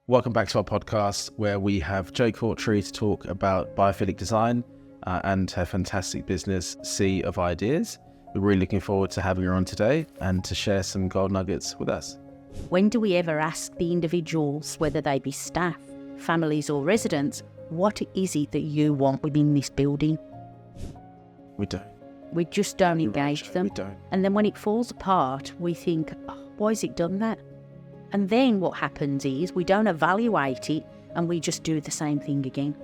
Welcome back to our podcast where we have Jo Caughtry to talk about biophilic design and her fantastic business, Sea of Ideas. We're really looking forward to having her on today and to share some gold nuggets with us. When do we ever ask the individuals, whether they be staff, families or residents, what is it that you want within this building? We don't. We just don't engage them. We don't. And then when it falls apart, we think, why has it done that? And then what happens is we don't evaluate it and we just do the same thing again.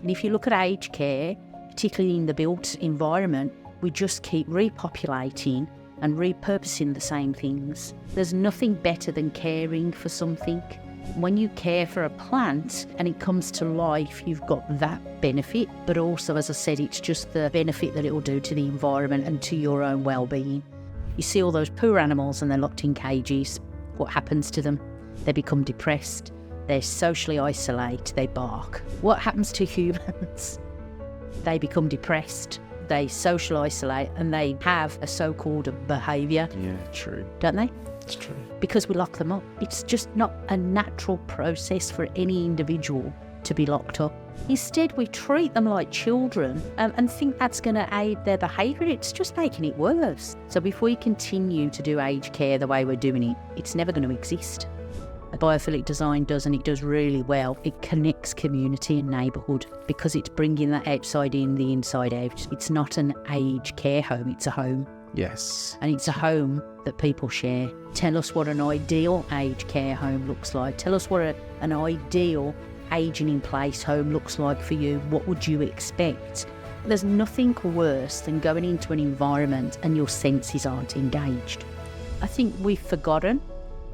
And if you look at aged care, particularly in the built environment, we just keep repopulating and repurposing the same things. There's nothing better than caring for something. When you care for a plant and it comes to life, you've got that benefit, but also, as I said, it's just the benefit that it will do to the environment and to your own well-being. You see all those poor animals and they're locked in cages. What happens to them? They become depressed, they socially isolate, they bark. What happens to humans? They become depressed, they social isolate, and they have a so-called behaviour. Yeah, true. Don't they? It's true. Because we lock them up. It's just not a natural process for any individual to be locked up. Instead, we treat them like children and think that's going to aid their behaviour. It's just making it worse. So if we continue to do aged care the way we're doing it, it's never going to exist. Biophilic design does, and it does really well. It connects community and neighbourhood because it's bringing that outside in, the inside out. It's not an aged care home, it's a home. Yes. And it's a home that people share. Tell us what an ideal aged care home looks like. Tell us what an ideal ageing in place home looks like for you. What would you expect? There's nothing worse than going into an environment and your senses aren't engaged. I think we've forgotten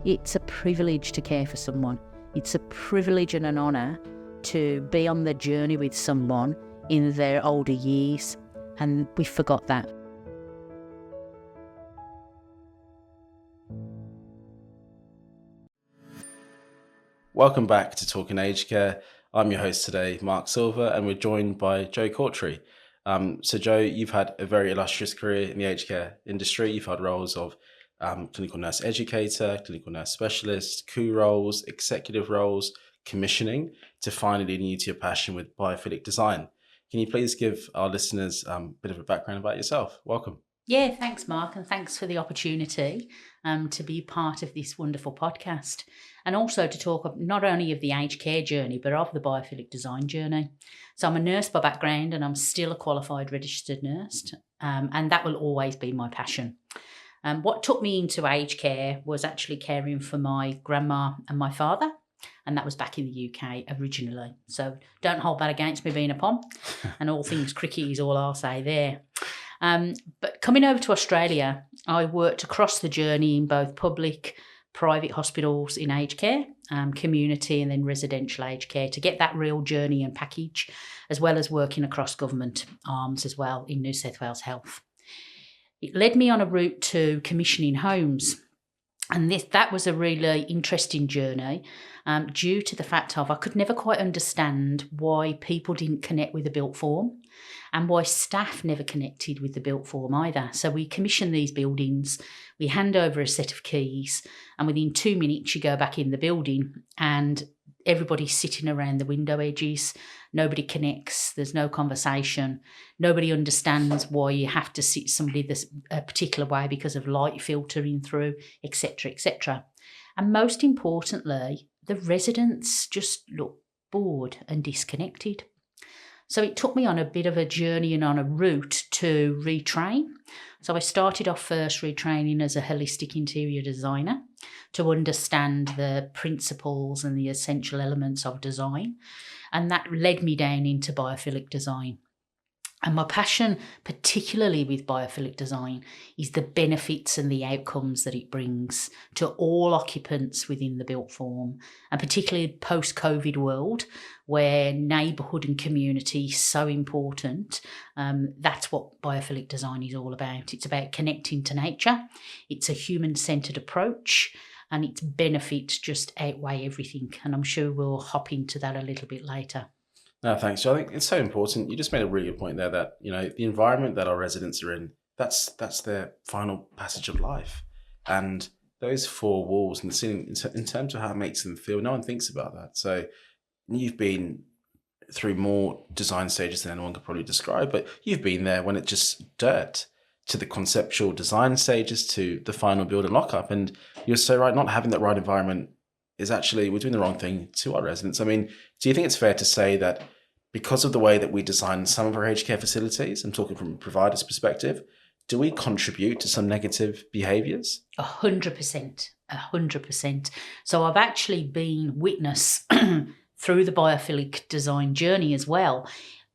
it's a privilege to care for someone. It's a privilege and an honour to be on the journey with someone in their older years, and we forgot that. Welcome back to Talking Aged Care. I'm your host today, Mark Silver, and we're joined by Jo Caughtry. So Jo, you've had a very illustrious career in the aged care industry. You've had roles of clinical nurse educator, clinical nurse specialist, coup roles, executive roles, commissioning, to finally leading you to your passion with biophilic design. Can you please give our listeners a bit of a background about yourself? Welcome. Yeah, thanks, Mark, and thanks for the opportunity to be part of this wonderful podcast, and also to talk not only of the aged care journey, but of the biophilic design journey. So I'm a nurse by background, and I'm still a qualified registered nurse, and that will always be my passion. What took me into aged care was actually caring for my grandma and my father, and that was back in the UK originally. So don't hold that against me being a pom, and all things cricket is all I'll say there. But coming over to Australia, I worked across the journey in both public, private hospitals in aged care, community and then residential aged care to get that real journey and package, as well as working across government arms as well in New South Wales Health. It led me on a route to commissioning homes. And that was a really interesting journey due to the fact of I could never quite understand why people didn't connect with the built form and why staff never connected with the built form either. So we commission these buildings, we hand over a set of keys, and within 2 minutes you go back in the building and everybody's sitting around the window edges. Nobody connects. There's no conversation. Nobody understands why you have to sit somebody a particular way because of light filtering through, etc., etc. And most importantly, the residents just look bored and disconnected. So it took me on a bit of a journey and on a route to retrain. So I started off first retraining as a holistic interior designer to understand the principles and the essential elements of design. And that led me down into biophilic design. And my passion, particularly with biophilic design, is the benefits and the outcomes that it brings to all occupants within the built form, and particularly post-COVID world where neighbourhood and community is so important. That's what biophilic design is all about. It's about connecting to nature. It's a human-centred approach, and its benefits just outweigh everything. And I'm sure we'll hop into that a little bit later. No, thanks. So I think it's so important. You just made a really good point there that, you know, the environment that our residents are in, that's their final passage of life. And those four walls and the ceiling, in terms of how it makes them feel, no one thinks about that. So you've been through more design stages than anyone could probably describe, but you've been there when it's just dirt, to the conceptual design stages, to the final build and lockup. And you're so right, not having that right environment is actually, we're doing the wrong thing to our residents. I mean, do you think it's fair to say that because of the way that we design some of our aged care facilities, I'm talking from a provider's perspective, do we contribute to some negative behaviours? 100%, 100%. So I've actually been witness through the biophilic design journey as well,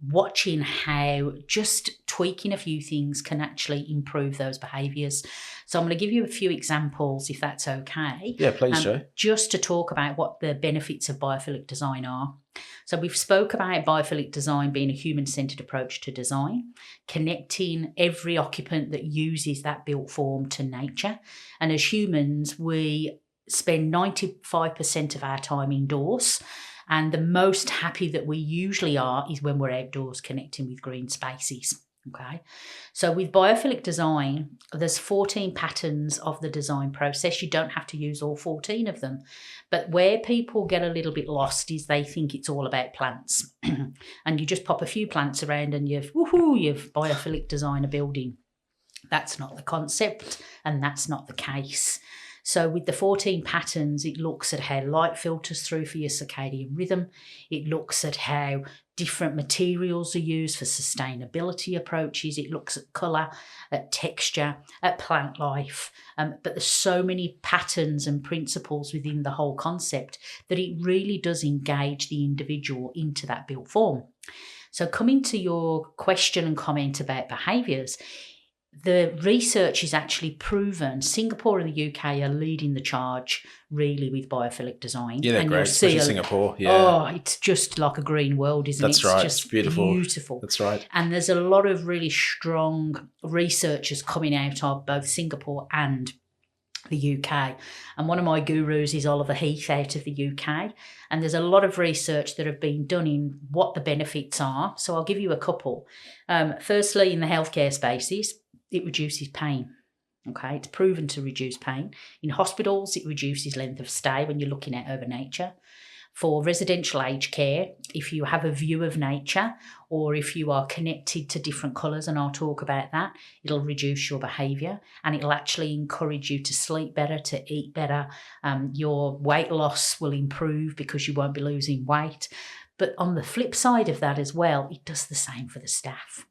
watching how just tweaking a few things can actually improve those behaviours. So I'm going to give you a few examples, if that's okay. Yeah, please, Jo. Just to talk about what the benefits of biophilic design are. So we've spoke about biophilic design being a human-centred approach to design, connecting every occupant that uses that built form to nature. And as humans, we spend 95% of our time indoors. And the most happy that we usually are is when we're outdoors connecting with green spaces. Okay, so with biophilic design, there's 14 patterns of the design process. You don't have to use all 14 of them. But where people get a little bit lost is they think it's all about plants. And you just pop a few plants around and you've biophilic design a building. That's not the concept, and that's not the case. So with the 14 patterns, it looks at how light filters through for your circadian rhythm. It looks at how different materials are used for sustainability approaches. It looks at colour, at texture, at plant life. But there's so many patterns and principles within the whole concept that it really does engage the individual into that built form. So coming to your question and comment about behaviours, the research is actually proven Singapore and the UK are leading the charge really with biophilic design. Yeah, they're great, especially Singapore. Yeah. Oh, it's just like a green world, isn't it? That's right. It's just beautiful. That's right. And there's a lot of really strong researchers coming out of both Singapore and the UK. And one of my gurus is Oliver Heath out of the UK. And there's a lot of research that have been done in what the benefits are. So I'll give you a couple. Firstly, in the healthcare spaces, it reduces pain. Okay, it's proven to reduce pain. In hospitals, it reduces length of stay when you're looking at over nature. For residential aged care, if you have a view of nature or if you are connected to different colours, and I'll talk about that, it'll reduce your behaviour and it'll actually encourage you to sleep better, to eat better. Your weight loss will improve because you won't be losing weight. But on the flip side of that as well, it does the same for the staff.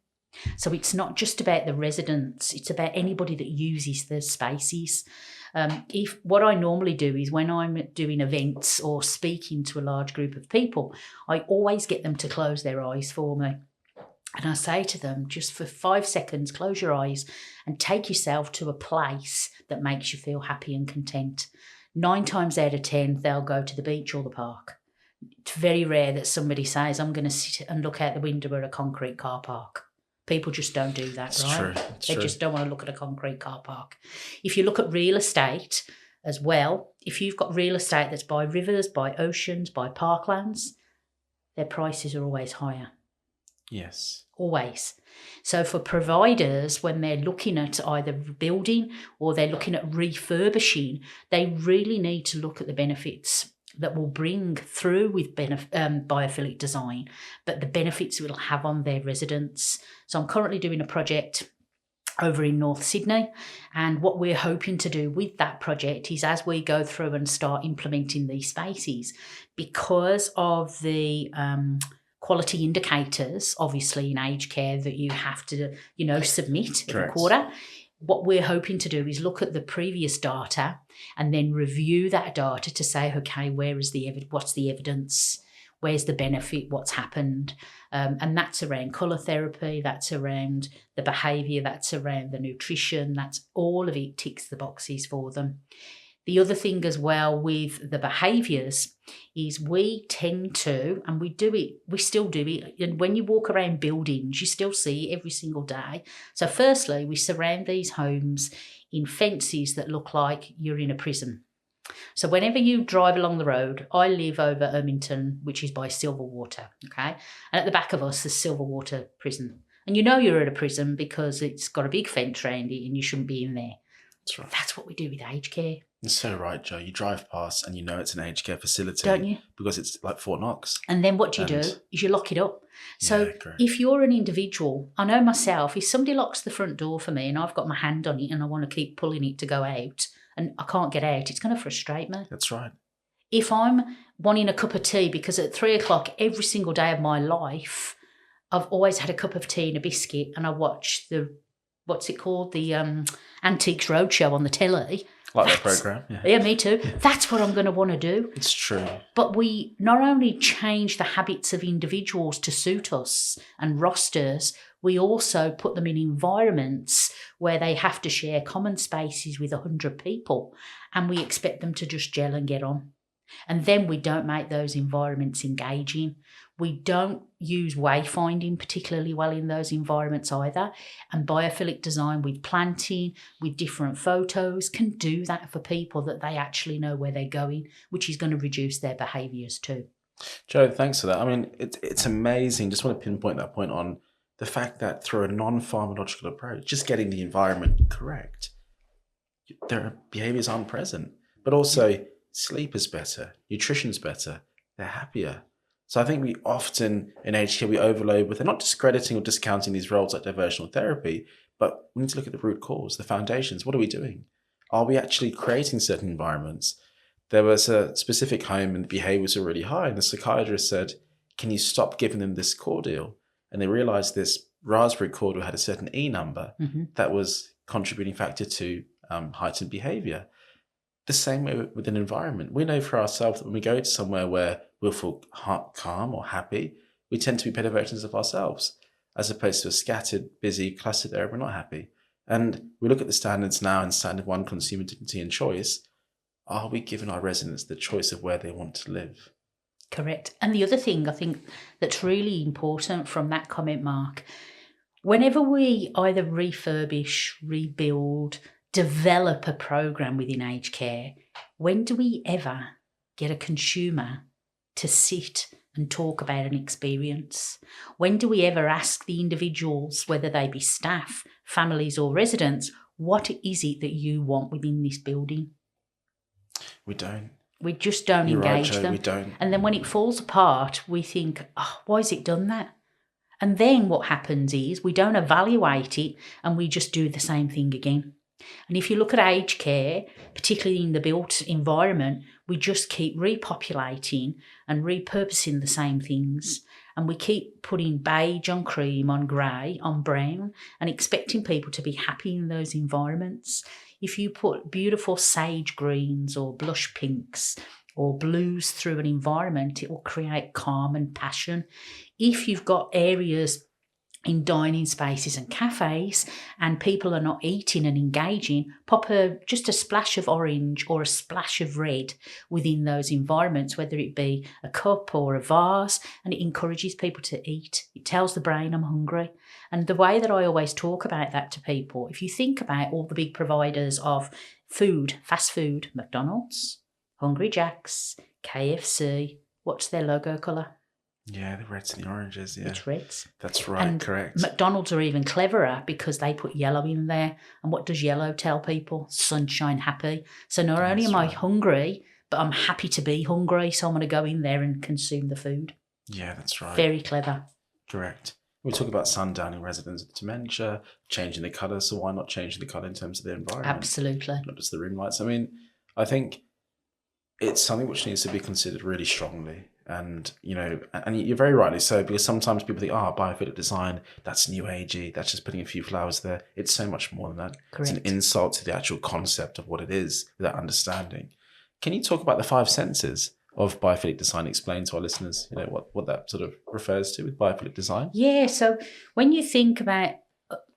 So it's not just about the residents, it's about anybody that uses the spaces. If what I normally do is when I'm doing events or speaking to a large group of people, I always get them to close their eyes for me. And I say to them, just for 5 seconds, close your eyes and take yourself to a place that makes you feel happy and content. 9 times out of 10, they'll go to the beach or the park. It's very rare that somebody says, I'm going to sit and look out the window at a concrete car park. People just don't do that, It's right? True. They just don't want to look at a concrete car park. If you look at real estate as well, if you've got real estate that's by rivers, by oceans, by parklands, their prices are always higher. Yes. Always. So for providers, when they're looking at either building or they're looking at refurbishing, they really need to look at the benefits that will bring through with biophilic design, but the benefits it will have on their residents. So I'm currently doing a project over in North Sydney, and what we're hoping to do with that project is as we go through and start implementing these spaces, because of the quality indicators, obviously in aged care that you have to, submit every quarter. What we're hoping to do is look at the previous data and then review that data to say, okay, what's the evidence? Where's the benefit? What's happened? And that's around colour therapy, that's around the behaviour, that's around the nutrition, that's all of it ticks the boxes for them. The other thing as well with the behaviours is we tend to, and we still do it, and when you walk around buildings, you still see it every single day. So firstly, we surround these homes in fences that look like you're in a prison. So whenever you drive along the road, I live over Ermington, which is by Silverwater, okay? And at the back of us is Silverwater Prison. And you know you're at a prison because it's got a big fence around it and you shouldn't be in there. That's right. That's what we do with aged care. You're so right, Jo. You drive past and you know it's an aged care facility. Don't you? Because it's like Fort Knox. And then what do you do is you lock it up. So Yeah, if you're an individual, I know myself, if somebody locks the front door for me and I've got my hand on it and I want to keep pulling it to go out and I can't get out, it's going to frustrate me. That's right. If I'm wanting a cup of tea, because at 3:00 every single day of my life, I've always had a cup of tea and a biscuit and I watch the, what's it called? The Antiques Roadshow on the telly. Like that programme. Yeah, me too. That's what I'm going to want to do. It's true. But we not only change the habits of individuals to suit us and rosters, we also put them in environments where they have to share common spaces with 100 people and we expect them to just gel and get on. And then we don't make those environments engaging. We don't use wayfinding particularly well in those environments either. And biophilic design with planting, with different photos can do that for people that they actually know where they're going, which is going to reduce their behaviours too. Jo, thanks for that. I mean, it's amazing. Just want to pinpoint that point on the fact that through a non-pharmacological approach, just getting the environment correct, their behaviours aren't present. But also sleep is better, nutrition's better, they're happier. So I think we often in aged care, we overload with, they're not discrediting or discounting these roles like diversional therapy, but we need to look at the root cause, the foundations. What are we doing? Are we actually creating certain environments? There was a specific home and the behaviours were really high and the psychiatrist said, can you stop giving them this cordial? And they realised this raspberry cordial had a certain E number that was contributing factor to heightened behaviour. The same way with an environment. We know for ourselves that when we go to somewhere where we'll feel calm or happy, we tend to be better versions of ourselves, as opposed to a scattered, busy, clustered area, we're not happy. And we look at the standards now in Standard 1, consumer dignity and choice. Are we giving our residents the choice of where they want to live? Correct. And the other thing I think that's really important from that comment, Mark, whenever we either refurbish, rebuild, develop a program within aged care, when do we ever get a consumer to sit and talk about an experience? When do we ever ask the individuals, whether they be staff, families or residents, what is it that you want within this building? We don't. We just don't You're engage right, Jo, them. we don't. And then when it falls apart, we think, oh, why has it done that? And then what happens is we don't evaluate it and we just do the same thing again. And if you look at aged care, particularly in the built environment, we just keep repopulating and repurposing the same things. And we keep putting beige on cream, on grey, on brown, and expecting people to be happy in those environments. If you put beautiful sage greens or blush pinks or blues through an environment, it will create calm and passion. If you've got areas in dining spaces and cafes and people are not eating and engaging, pop just a splash of orange or a splash of red within those environments, whether it be a cup or a vase, and it encourages people to eat. It tells the brain I'm hungry. And the way that I always talk about that to people, if you think about all the big providers of food, fast food, McDonald's, Hungry Jack's, KFC, what's their logo colour? Yeah, the reds and the oranges, yeah. It's reds. That's right, and correct. McDonald's are even cleverer because they put yellow in there. And what does yellow tell people? Sunshine, happy. So not only am I hungry, but I'm happy to be hungry. So I'm going to go in there and consume the food. Yeah, that's right. Very clever. Correct. We talk about sundowning residents with dementia, changing the colour. So why not changing the colour in terms of the environment? Absolutely. Not just the room lights. I mean, I think it's something which needs to be considered really strongly. And, you know, and you're very rightly so, because sometimes people think, biophilic design, that's new agey, that's just putting a few flowers there. It's so much more than that. Correct. It's an insult to the actual concept of what it is without understanding. Can you talk about the 5 senses of biophilic design? Explain to our listeners, you know, what that sort of refers to with biophilic design? Yeah, so when you think about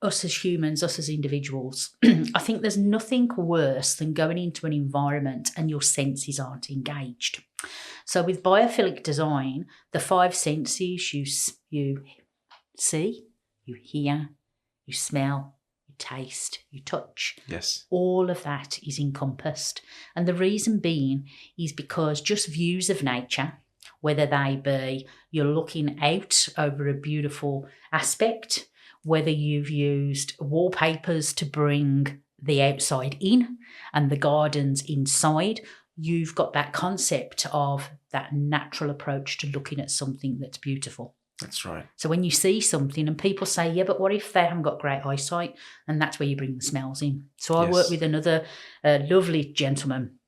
us as humans, us as individuals, I think there's nothing worse than going into an environment and your senses aren't engaged. So with biophilic design, the 5 senses, you see, you hear, you smell, you taste, you touch. Yes. All of that is encompassed. And the reason being is because just views of nature, whether they be you're looking out over a beautiful aspect, whether you've used wallpapers to bring the outside in and the gardens inside, you've got that concept of that natural approach to looking at something that's beautiful. That's right. So when you see something and people say, yeah, but what if they haven't got great eyesight? And that's where you bring the smells in. So I work with another lovely gentleman.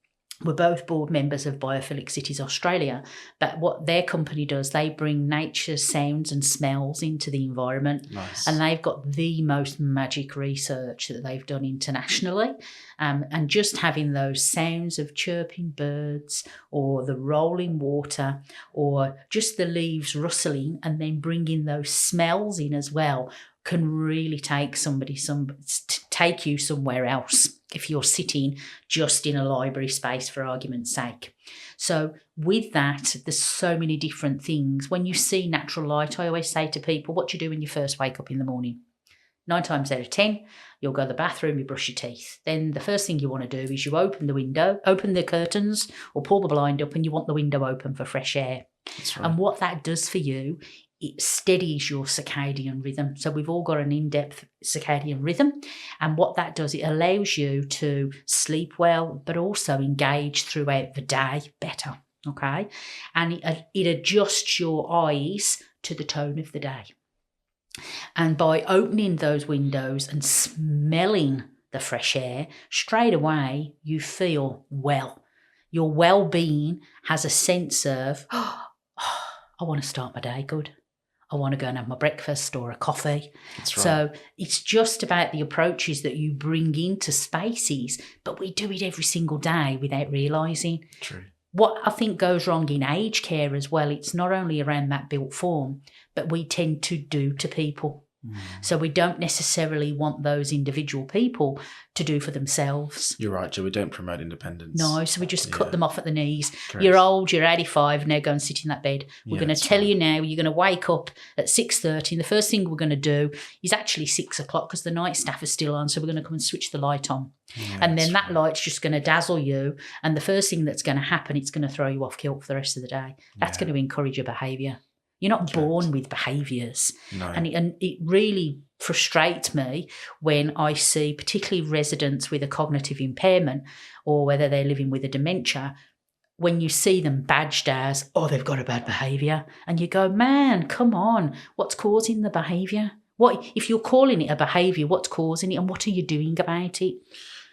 We're both board members of Biophilic Cities Australia, but what their company does, they bring nature sounds and smells into the environment. Nice. And they've got the most magic research that they've done internationally. And just having those sounds of chirping birds or the rolling water or just the leaves rustling and then bringing those smells in as well can really take take you somewhere else if you're sitting just in a library space, for argument's sake. So with that, there's so many different things. When you see natural light, I always say to people, what do you do when you first wake up in the morning? 9 times out of 10, you'll go to the bathroom, you brush your teeth. Then the first thing you want to do is you open the curtains or pull the blind up, and you want the window open for fresh air. That's right. And what that does for you, it steadies your circadian rhythm. So we've all got an in-depth circadian rhythm. And what that does, it allows you to sleep well, but also engage throughout the day better, okay? And it adjusts your eyes to the tone of the day. And by opening those windows and smelling the fresh air, straight away you feel well. Your well-being has a sense of, I want to start my day good. I want to go and have my breakfast or a coffee. That's right. So it's just about the approaches that you bring into spaces, but we do it every single day without realising. True. What I think goes wrong in aged care as well, it's not only around that built form, but we tend to do to people. So we don't necessarily want those individual people to do for themselves. You're right, Jo. We don't promote independence. No, so we just cut them off at the knees. Correct. You're old, you're 85, now go and sit in that bed. We're going to tell you now, you're going to wake up at 6:30, and the first thing we're going to do is actually 6 o'clock because the night staff is still on, so we're going to come and switch the light on. And then that light's just going to dazzle you, and the first thing that's going to happen, it's going to throw you off kilt for the rest of the day. That's going to encourage your behaviour. You're not born with behaviours. No. And it really frustrates me when I see particularly residents with a cognitive impairment or whether they're living with a dementia, when you see them badged as, oh, they've got a bad behaviour. And you go, man, come on, what's causing the behaviour? What if you're calling it a behaviour, what's causing it and what are you doing about it?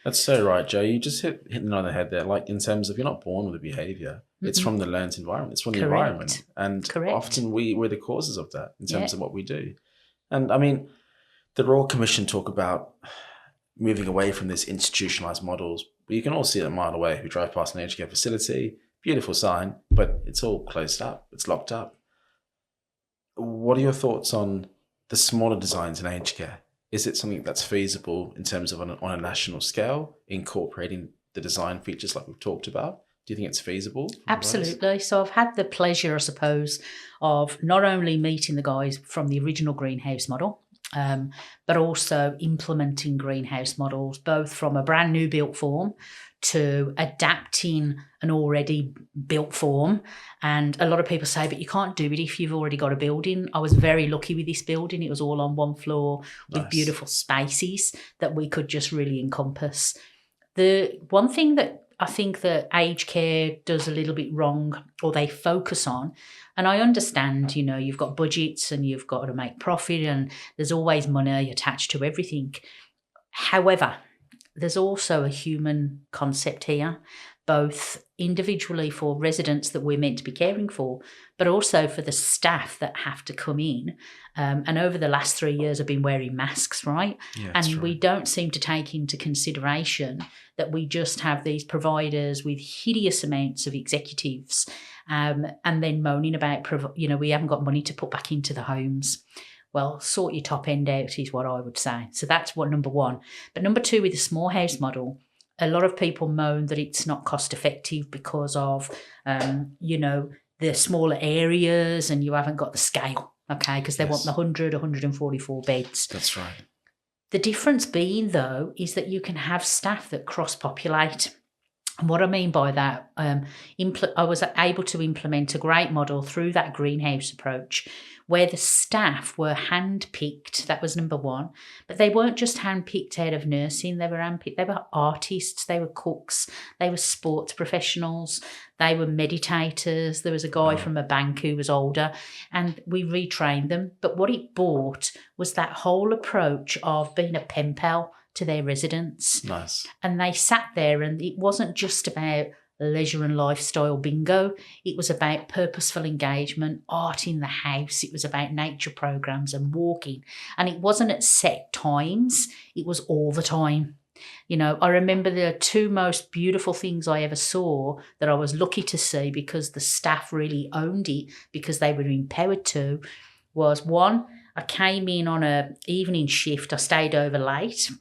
That's so right, Jo. You just hit the nail on the head there. Like in terms of you're not born with a behaviour. It's from the learned environment. It's from the environment. And often we're the causes of that in terms of what we do. And I mean, the Royal Commission talk about moving away from this institutionalised models. But you can all see it a mile away. We drive past an aged care facility, beautiful sign, but it's all closed up. It's locked up. What are your thoughts on the smaller designs in aged care? Is it something that's feasible in terms of on a national scale, incorporating the design features like we've talked about? Do you think it's feasible? Absolutely. So I've had the pleasure, I suppose, of not only meeting the guys from the original greenhouse model, but also implementing greenhouse models, both from a brand new built form to adapting an already built form. And a lot of people say, but you can't do it if you've already got a building. I was very lucky with this building. It was all on one floor with beautiful spaces that we could just really encompass. The one thing that I think that aged care does a little bit wrong, or they focus on, and I understand, you know, you've got budgets and you've got to make profit and there's always money attached to everything. However, there's also a human concept here, both individually for residents that we're meant to be caring for, but also for the staff that have to come in. And over the last 3 years, I've been wearing masks, right? Yeah, and we don't seem to take into consideration that we just have these providers with hideous amounts of executives and then moaning about, we haven't got money to put back into the homes. Well, sort your top end out is what I would say. So that's number one. But number two, with the small house model, a lot of people moan that it's not cost effective because of, the smaller areas and you haven't got the scale, okay, because they want the 144 beds. That's right. The difference being, though, is that you can have staff that cross-populate. And what I mean by that, I was able to implement a great model through that greenhouse approach where the staff were hand-picked. That was number one. But they weren't just hand-picked out of nursing. They were hand-picked. They were artists. They were cooks. They were sports professionals. They were meditators. There was a guy from a bank who was older, and we retrained them. But what it brought was that whole approach of being a pen pal to their residents. Nice. And they sat there, and it wasn't just about leisure and lifestyle bingo. It was about purposeful engagement, art in the house. It was about nature programs and walking. And it wasn't at set times. It was all the time. You know, I remember the two most beautiful things I ever saw that I was lucky to see because the staff really owned it because they were empowered to, was one, I came in on an evening shift. I stayed over late.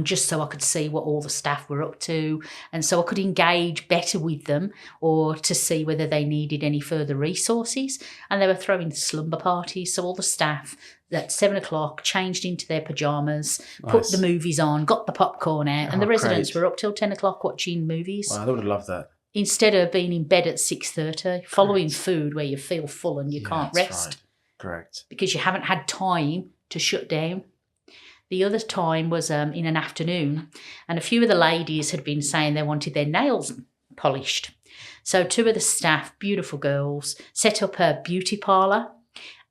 Just so I could see what all the staff were up to, and so I could engage better with them or to see whether they needed any further resources. And they were throwing slumber parties, so all the staff at 7 o'clock changed into their pyjamas, put the movies on, got the popcorn out, and the residents were up till 10 o'clock watching movies. Wow, I would have loved that. Instead of being in bed at 6:30, following food where you feel full and you can't rest. Right. Correct. Because you haven't had time to shut down. The other time was in an afternoon, and a few of the ladies had been saying they wanted their nails polished. So two of the staff, beautiful girls, set up a beauty parlour,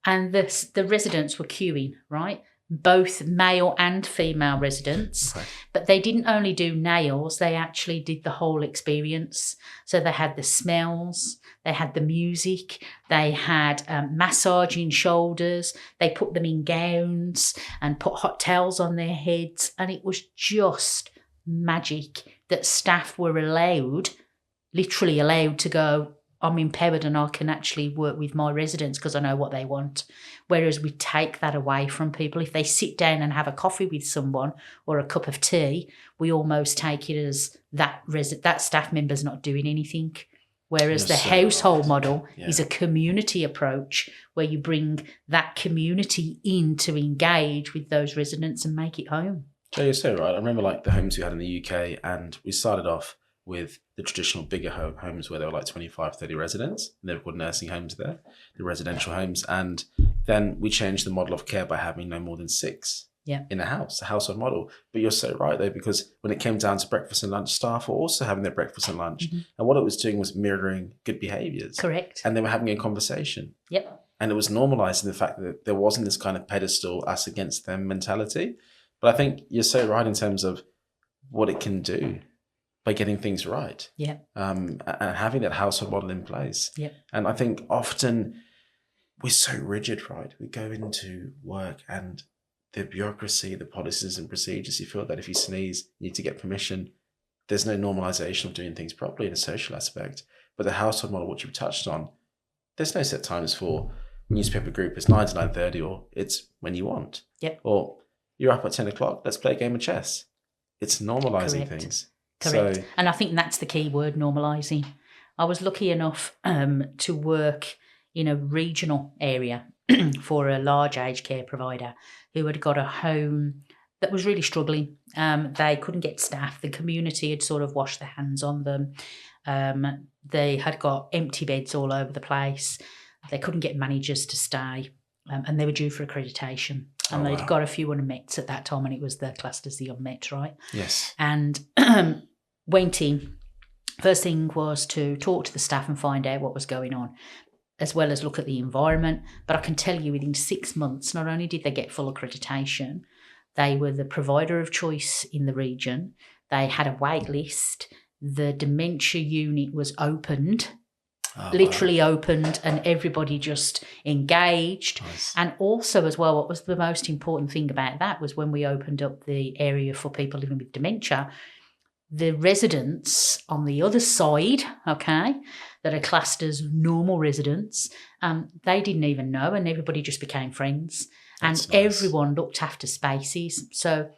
and the residents were queuing, right? Both male and female residents. Okay. But they didn't only do nails, they actually did the whole experience. So they had the smells, they had the music, they had massaging shoulders, they put them in gowns and put hot towels on their heads. And it was just magic that staff were literally allowed to go, I'm empowered and I can actually work with my residents because I know what they want. Whereas we take that away from people. If they sit down and have a coffee with someone or a cup of tea, we almost take it as that staff member's not doing anything. Whereas the household model is a community approach where you bring that community in to engage with those residents and make it home. Jo, you're so right. I remember like the homes we had in the UK, and we started off with the traditional bigger homes where there were like 25, 30 residents. And they were called nursing homes there, the residential homes. And then we changed the model of care by having no more than 6 in a house, a household model. But you're so right though, because when it came down to breakfast and lunch, staff were also having their breakfast and lunch. Mm-hmm. And what it was doing was mirroring good behaviours. Correct. And they were having a conversation. Yep. And it was normalising the fact that there wasn't this kind of pedestal, us against them mentality. But I think you're so right in terms of what it can do by getting things right. Yeah. And having that household model in place. Yeah. And I think often we're so rigid, right? We go into work and the bureaucracy, the policies and procedures, you feel that if you sneeze, you need to get permission. There's no normalization of doing things properly in a social aspect. But the household model, which you've touched on, there's no set times for newspaper group. It's 9 to 9:30, or it's when you want. Yep. Or you're up at 10 o'clock, let's play a game of chess. It's normalizing things. Correct. So, and I think that's the key word, normalising. I was lucky enough to work in a regional area for a large aged care provider who had got a home that was really struggling. They couldn't get staff. The community had sort of washed their hands on them. They had got empty beds all over the place. They couldn't get managers to stay. And they were due for accreditation. And they'd got a few unmets at that time, and it was classed as the unmet, right? Yes. And went in. First thing was to talk to the staff and find out what was going on, as well as look at the environment. But I can tell you within 6 months, not only did they get full accreditation, they were the provider of choice in the region. They had a wait list. The dementia unit was opened. Literally opened, and everybody just engaged. Nice. And also as well, what was the most important thing about that was when we opened up the area for people living with dementia, the residents on the other side, that are classed as normal residents, they didn't even know, and everybody just became friends. That's and nice. Everyone looked after spaces. So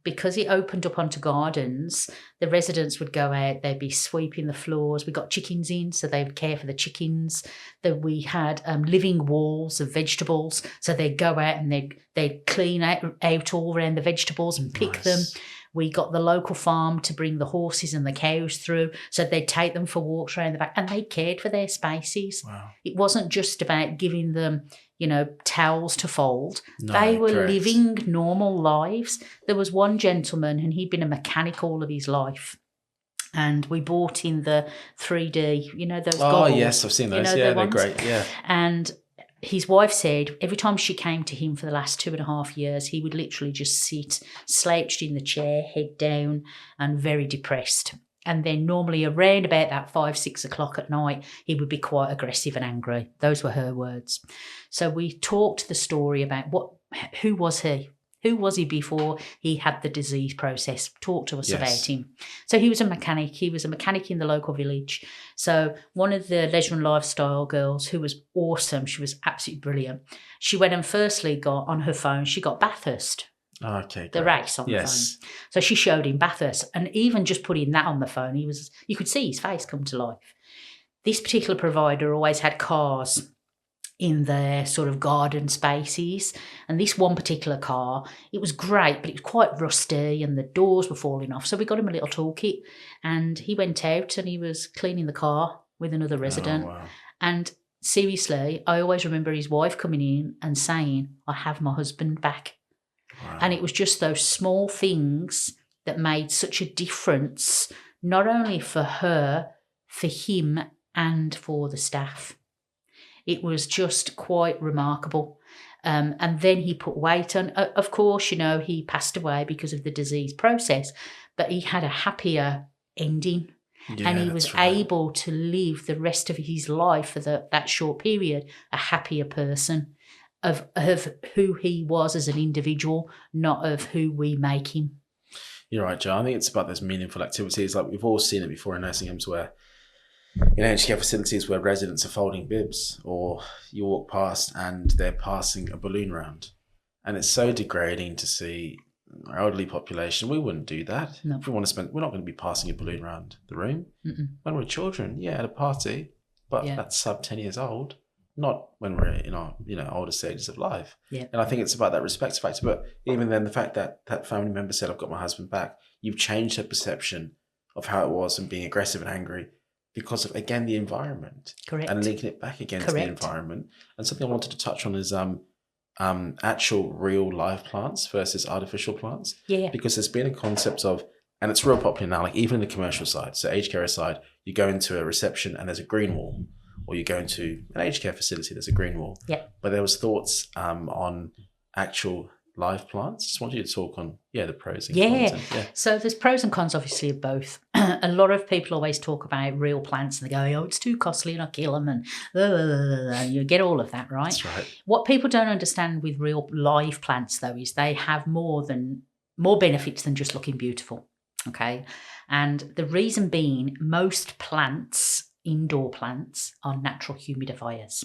because it opened up onto gardens, the residents would go out, they'd be sweeping the floors. We got chickens in, so they would care for the chickens. That we had living walls of vegetables, so they'd go out and they'd clean out all around the vegetables and pick them. We got the local farm to bring the horses and the cows through, so they'd take them for walks around the back, and they cared for their spaces. Wow. It wasn't just about giving them, towels to fold. No, they were correct. living normal lives. There was one gentleman, and he'd been a mechanic all of his life. And we bought in the 3D, those goggles. Oh, yes, I've seen those. Yeah, they're great. Yeah. And his wife said every time she came to him for the last 2.5 years, he would literally just sit slouched in the chair, head down, and very depressed. And then normally around about that 5-6 o'clock at night, he would be quite aggressive and angry. Those were her words. So we talked the story about who was he? Who was he before he had the disease process? Talk to us about him. So he was a mechanic. He was a mechanic in the local village. So one of the leisure and lifestyle girls, who was awesome, she was absolutely brilliant. She went and firstly got on her phone, she got Bathurst. Okay, the race on the phone. So she showed him Bathurst. And even just putting that on the phone, you could see his face come to life. This particular provider always had cars in their sort of garden spaces. And this one particular car, it was great, but it was quite rusty and the doors were falling off. So we got him a little toolkit, and he went out and he was cleaning the car with another resident. Oh, wow. And seriously, I always remember his wife coming in and saying, "I have my husband back." Wow. And it was just those small things that made such a difference, not only for her, for him, and for the staff. It was just quite remarkable. And then he put weight on. Of course, he passed away because of the disease process, but he had a happier ending. Yeah, and he was able to live the rest of his life for that short period, a happier person of who he was as an individual, not of who we make him. You're right, Jo. I think it's about those meaningful activities. Like we've all seen it before in nursing homes where, in aged care facilities where residents are folding bibs, or you walk past and they're passing a balloon round. And it's so degrading to see our elderly population. We wouldn't do that. No. If we want to we're not going to be passing a balloon around the room. Mm-mm. When we're children, at a party, but that's sub 10 years old, not when we're in our older stages of life. Yeah. And I think it's about that respect factor. But even then, the fact that that family member said, "I've got my husband back," you've changed her perception of how it was and being aggressive and angry because of, again, the environment. Correct. And linking it back again to the environment. And something I wanted to touch on is actual real live plants versus artificial plants. Yeah. Because there's been a concept of, and it's real popular now, like even in the commercial side, so aged care side, you go into a reception and there's a green wall, or you go into an aged care facility, there's a green wall. Yeah. But there was thoughts on actual live plants. Just wanted you to talk on the pros and cons. Yeah. So there's pros and cons, obviously, of both. A lot of people always talk about real plants and they go, "Oh, it's too costly and I'll kill them," and you get all of that, right? That's right. What people don't understand with real live plants, though, is they have more benefits than just looking beautiful. Okay, and the reason being, most plants, indoor plants, are natural humidifiers.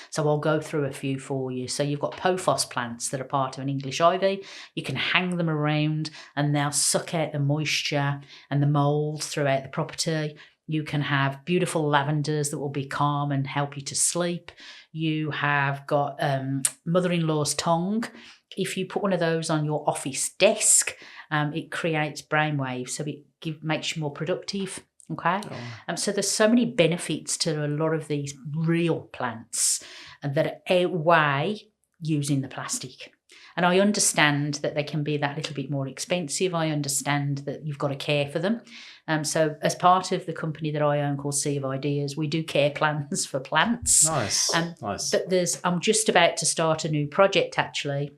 So I'll go through a few for you. So you've got pothos plants that are part of an English ivy. You can hang them around and they'll suck out the moisture and the mould throughout the property. You can have beautiful lavenders that will be calm and help you to sleep. You have got mother-in-law's tongue. If you put one of those on your office desk, it creates brainwaves, so it makes you more productive. Okay, so there's so many benefits to a lot of these real plants that outweigh using the plastic. And I understand that they can be that little bit more expensive. I understand that you've got to care for them. So as part of the company that I own called Sea of Ideas, we do care plans for plants. Nice. Nice. But I'm just about to start a new project, actually.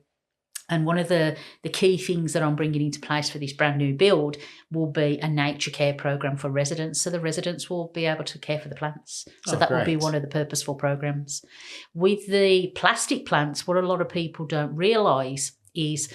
And one of the key things that I'm bringing into place for this brand new build will be a nature care program for residents. So the residents will be able to care for the plants. So that will be one of the purposeful programs. With the plastic plants, what a lot of people don't realise is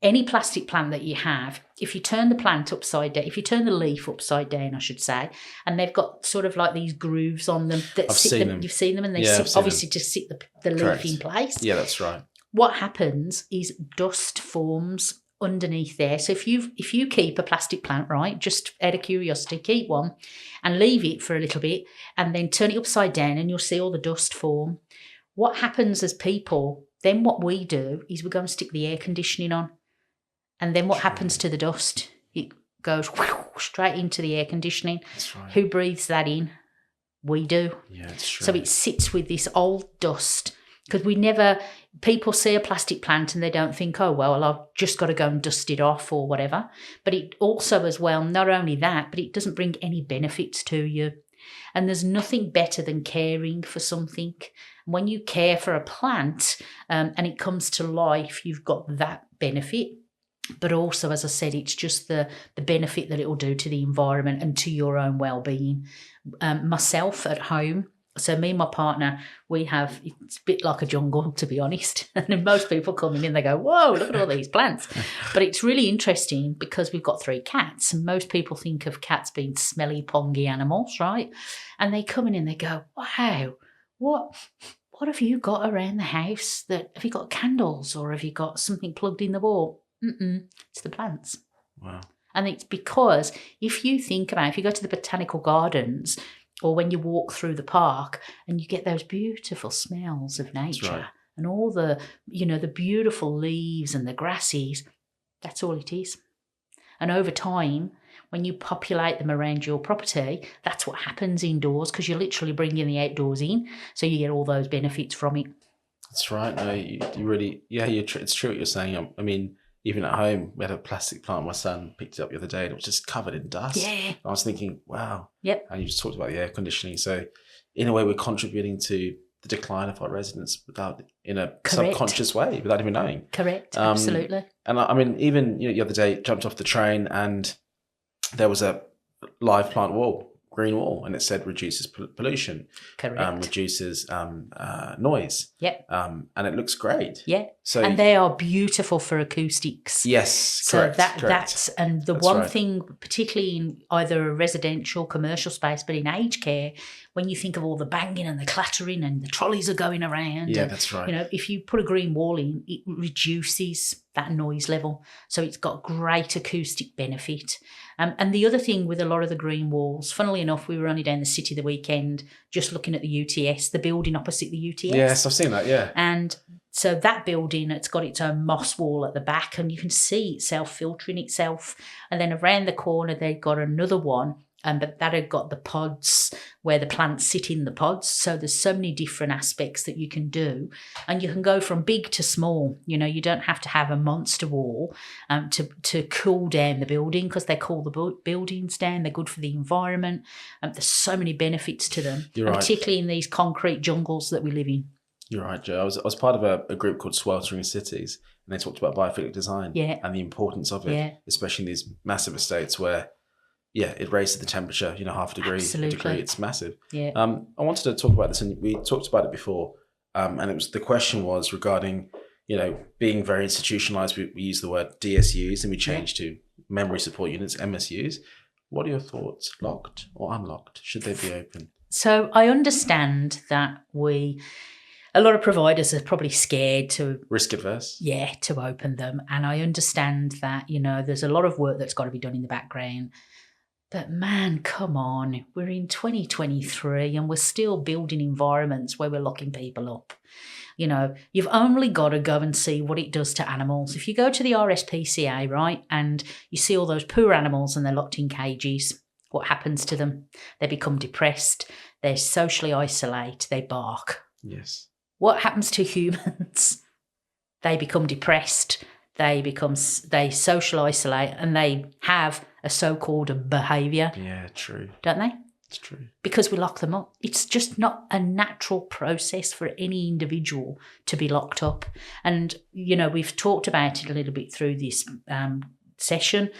any plastic plant that you have, if you turn the plant upside down, if you turn the leaf upside down, I should say, and they've got sort of like these grooves on them. You've seen them, and they sit, obviously to sit the leaf in place. Yeah, that's right. What happens is dust forms underneath there. So if you keep a plastic plant, right, just out of curiosity, keep one and leave it for a little bit and then turn it upside down and you'll see all the dust form. What happens as people, then what we do is we go and stick the air conditioning on. And then what happens to the dust? It goes straight into the air conditioning. That's right. Who breathes that in? We do. Yeah, it's true. So it sits with this old dust, because people see a plastic plant and they don't think, oh, well, I've just got to go and dust it off or whatever. But it also, as well, not only that, but it doesn't bring any benefits to you. And there's nothing better than caring for something. When you care for a plant and it comes to life, you've got that benefit. But also, as I said, it's just the benefit that it will do to the environment and to your own well-being. Myself at home, so me and my partner, it's a bit like a jungle, to be honest. And most people come in and they go, whoa, look at all these plants. But it's really interesting because we've got 3 cats, and most people think of cats being smelly, pongy animals, right? And they come in and they go, wow, what have you got around the house? Have you got candles, or have you got something plugged in the wall? It's the plants. Wow. And it's because if you go to the botanical gardens, or when you walk through the park and you get those beautiful smells of nature, right. and all the beautiful leaves and the grasses, that's all it is. And over time, when you populate them around your property, that's what happens indoors, because you're literally bringing the outdoors in, so you get all those benefits from it. That's right. No, you really, it's true what you're saying. I mean, even at home, we had a plastic plant. My son picked it up the other day and it was just covered in dust. Yeah. I was thinking, wow. Yep. And you just talked about the air conditioning. So in a way, we're contributing to the decline of our residents in a subconscious way, without even knowing. Correct. Absolutely. And I mean, even the other day, jumped off the train and there was a live plant wall, green wall, and it said reduces pollution. Correct. Reduces noise. Yep. And it looks great. Yeah. So, and they are beautiful for acoustics. Yes, correct. So that's the That's one right. thing, particularly in either a residential, commercial space, but in aged care, when you think of all the banging and the clattering and the trolleys are going around. Yeah, and, that's right. If you put a green wall in, it reduces that noise level. So it's got great acoustic benefit. And the other thing with a lot of the green walls, funnily enough, we were only down the city the weekend just looking at the UTS, the building opposite the UTS. Yes, I've seen that, yeah. And so that building, it's got its own moss wall at the back, and you can see it self-filtering itself. And then around the corner, they've got another one, but that had got the pods where the plants sit in the pods. So there's so many different aspects that you can do. And you can go from big to small. You don't have to have a monster wall to cool down the building, because they cool the buildings down. They're good for the environment. There's so many benefits to them, You're right. particularly in these concrete jungles that we live in. You're right, Jo. I was part of a group called Sweltering Cities, and they talked about biophilic design and the importance of it, especially in these massive estates where, it raises the temperature, half a degree, Absolutely. a degree. It's massive. Yeah. I wanted to talk about this, and we talked about it before, and the question was regarding, being very institutionalized. We use the word DSUs, and we changed to memory support units, MSUs. What are your thoughts? Locked or unlocked? Should they be open? So I understand that a lot of providers are probably scared to... Risk adverse? Yeah, to open them. And I understand that, there's a lot of work that's got to be done in the background. But man, come on, we're in 2023 and we're still building environments where we're locking people up. You've only got to go and see what it does to animals. If you go to the RSPCA, right, and you see all those poor animals and they're locked in cages, what happens to them? They become depressed, they socially isolate, they bark. Yes. What happens to humans? They become depressed, they social isolate, and they have a so-called behaviour. Yeah, true. Don't they? It's true. Because we lock them up. It's just not a natural process for any individual to be locked up. And, we've talked about it a little bit through this session.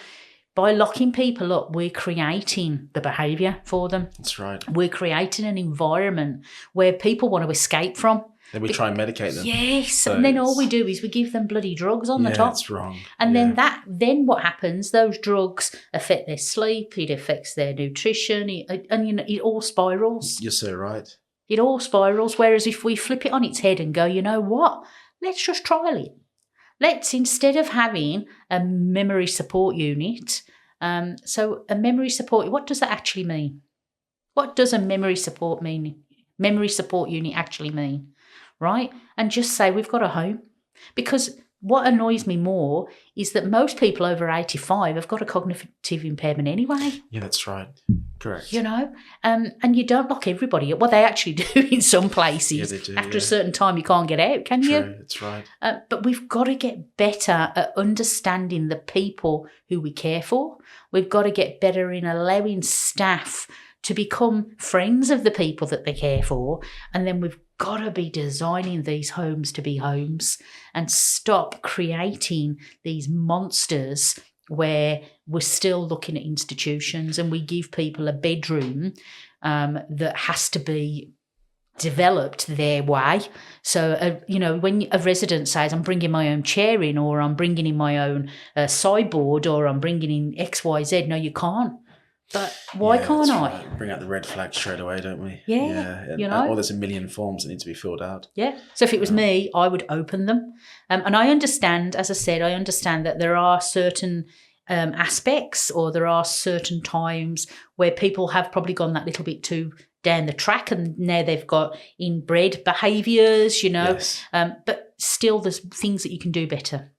By locking people up, we're creating the behaviour for them. That's right. We're creating an environment where people want to escape from. Then we try and medicate them. Yes, So and then all we do is we give them bloody drugs on the top. That's wrong. And then what happens? Those drugs affect their sleep, it affects their nutrition, it all spirals. You're so right. It all spirals. Whereas if we flip it on its head and go, you know what? Let's just trial it. Let's, instead of having a memory support unit, so a memory support, what does that actually mean? What does a memory support unit actually mean? Right? And just say we've got a home. Because what annoys me more is that most people over 85 have got a cognitive impairment anyway. Yeah, that's right. Correct. You know, and you don't lock everybody up. Well, they actually do in some places. Yeah, they do, After a certain time, you can't get out, can you? True, that's right. But we've got to get better at understanding the people who we care for. We've got to get better in allowing staff to become friends of the people that they care for. And then we've got to be designing these homes to be homes and stop creating these monsters where we're still looking at institutions and we give people a bedroom that has to be developed their way. So, when a resident says, I'm bringing my own chair in, or I'm bringing in my own sideboard, or I'm bringing in X, Y, Z, no, you can't. But why can't I? Right. Bring out the red flag straight away, don't we? Yeah. Or there's a million forms that need to be filled out. Yeah. So if it was me, I would open them. And I understand, as I said, that there are certain aspects, or there are certain times where people have probably gone that little bit too down the track, and now they've got inbred behaviours, Yes. But still there's things that you can do better.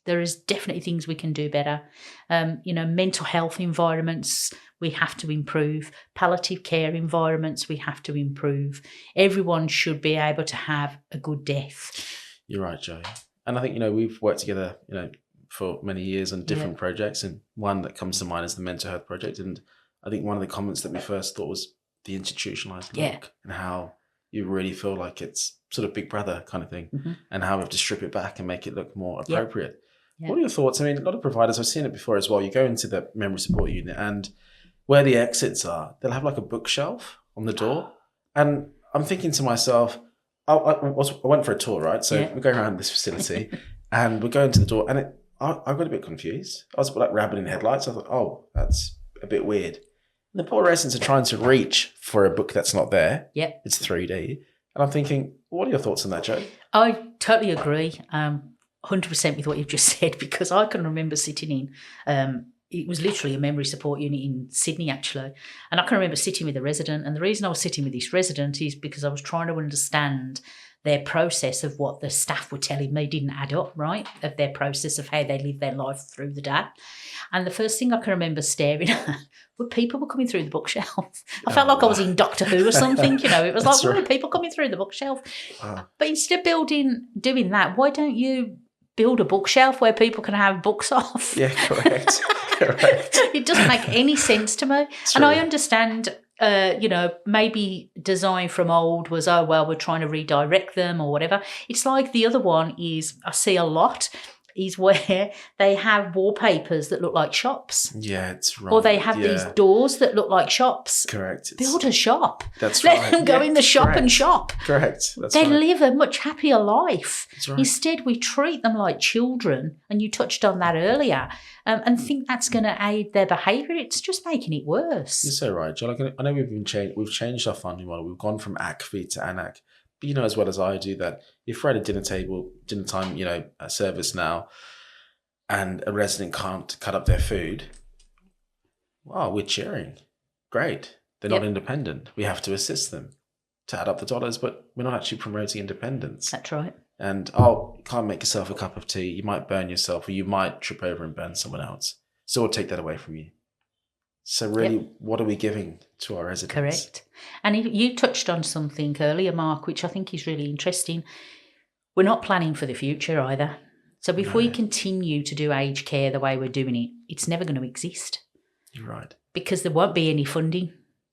There is definitely things we can do better. Mental health environments, we have to improve. Palliative care environments, we have to improve. Everyone should be able to have a good death. You're right, Jo. And I think, we've worked together, for many years on different projects, and one that comes to mind is the mental health project. And I think one of the comments that we first thought was the institutionalized look, and how you really feel like it's sort of Big Brother kind of thing, and how we have to strip it back and make it look more appropriate. Yeah. What are your thoughts? I mean, a lot of providers, I've seen it before as well. You go into the memory support unit, and where the exits are, they'll have like a bookshelf on the door. And I'm thinking to myself, I went for a tour, right? So we're going around this facility and we're going to the door, and I got a bit confused. I was like rabbit in headlights. I thought, oh, that's a bit weird. And the poor residents are trying to reach for a book that's not there. Yep. It's 3D. And I'm thinking, what are your thoughts on that, Jo? I totally agree. 100% with what you've just said, because I can remember sitting in, it was literally a memory support unit in Sydney, actually. And I can remember sitting with a resident. And the reason I was sitting with this resident is because I was trying to understand their process of what the staff were telling me didn't add up, right? Of their process of how they live their life through the day. And the first thing I can remember staring at were people were coming through the bookshelf. I felt like I was in Doctor Who or something, It was like, were people coming through the bookshelf? But instead of doing that, why don't you build a bookshelf where people can have books off? Yeah, correct. Correct. It doesn't make any sense to me. And I understand, maybe design from old was, we're trying to redirect them or whatever. It's like the other one is, I see a lot, is where they have wallpapers that look like shops. Yeah, it's right. Or they have these doors that look like shops. Correct. Build a shop. That's right. Let them go in the shop and shop. Correct. That's they right. live a much happier life. That's right. Instead, we treat them like children, and you touched on that earlier, and think that's going to aid their behaviour. It's just making it worse. You're so right, Jo. I know we've changed our funding model. We've gone from ACFI to ANAC. But you know as well as I do that if we're at a dinner time, a service now, and a resident can't cut up their food, wow, we're cheering. Great. They're not independent. We have to assist them to add up the dollars, but we're not actually promoting independence. That's right. And, you can't make yourself a cup of tea. You might burn yourself, or you might trip over and burn someone else. So we'll take that away from you. So really, what are we giving to our residents? Correct. And you touched on something earlier, Mark, which I think is really interesting. We're not planning for the future either. So if we continue to do aged care the way we're doing it, it's never going to exist. You're right. Because there won't be any funding.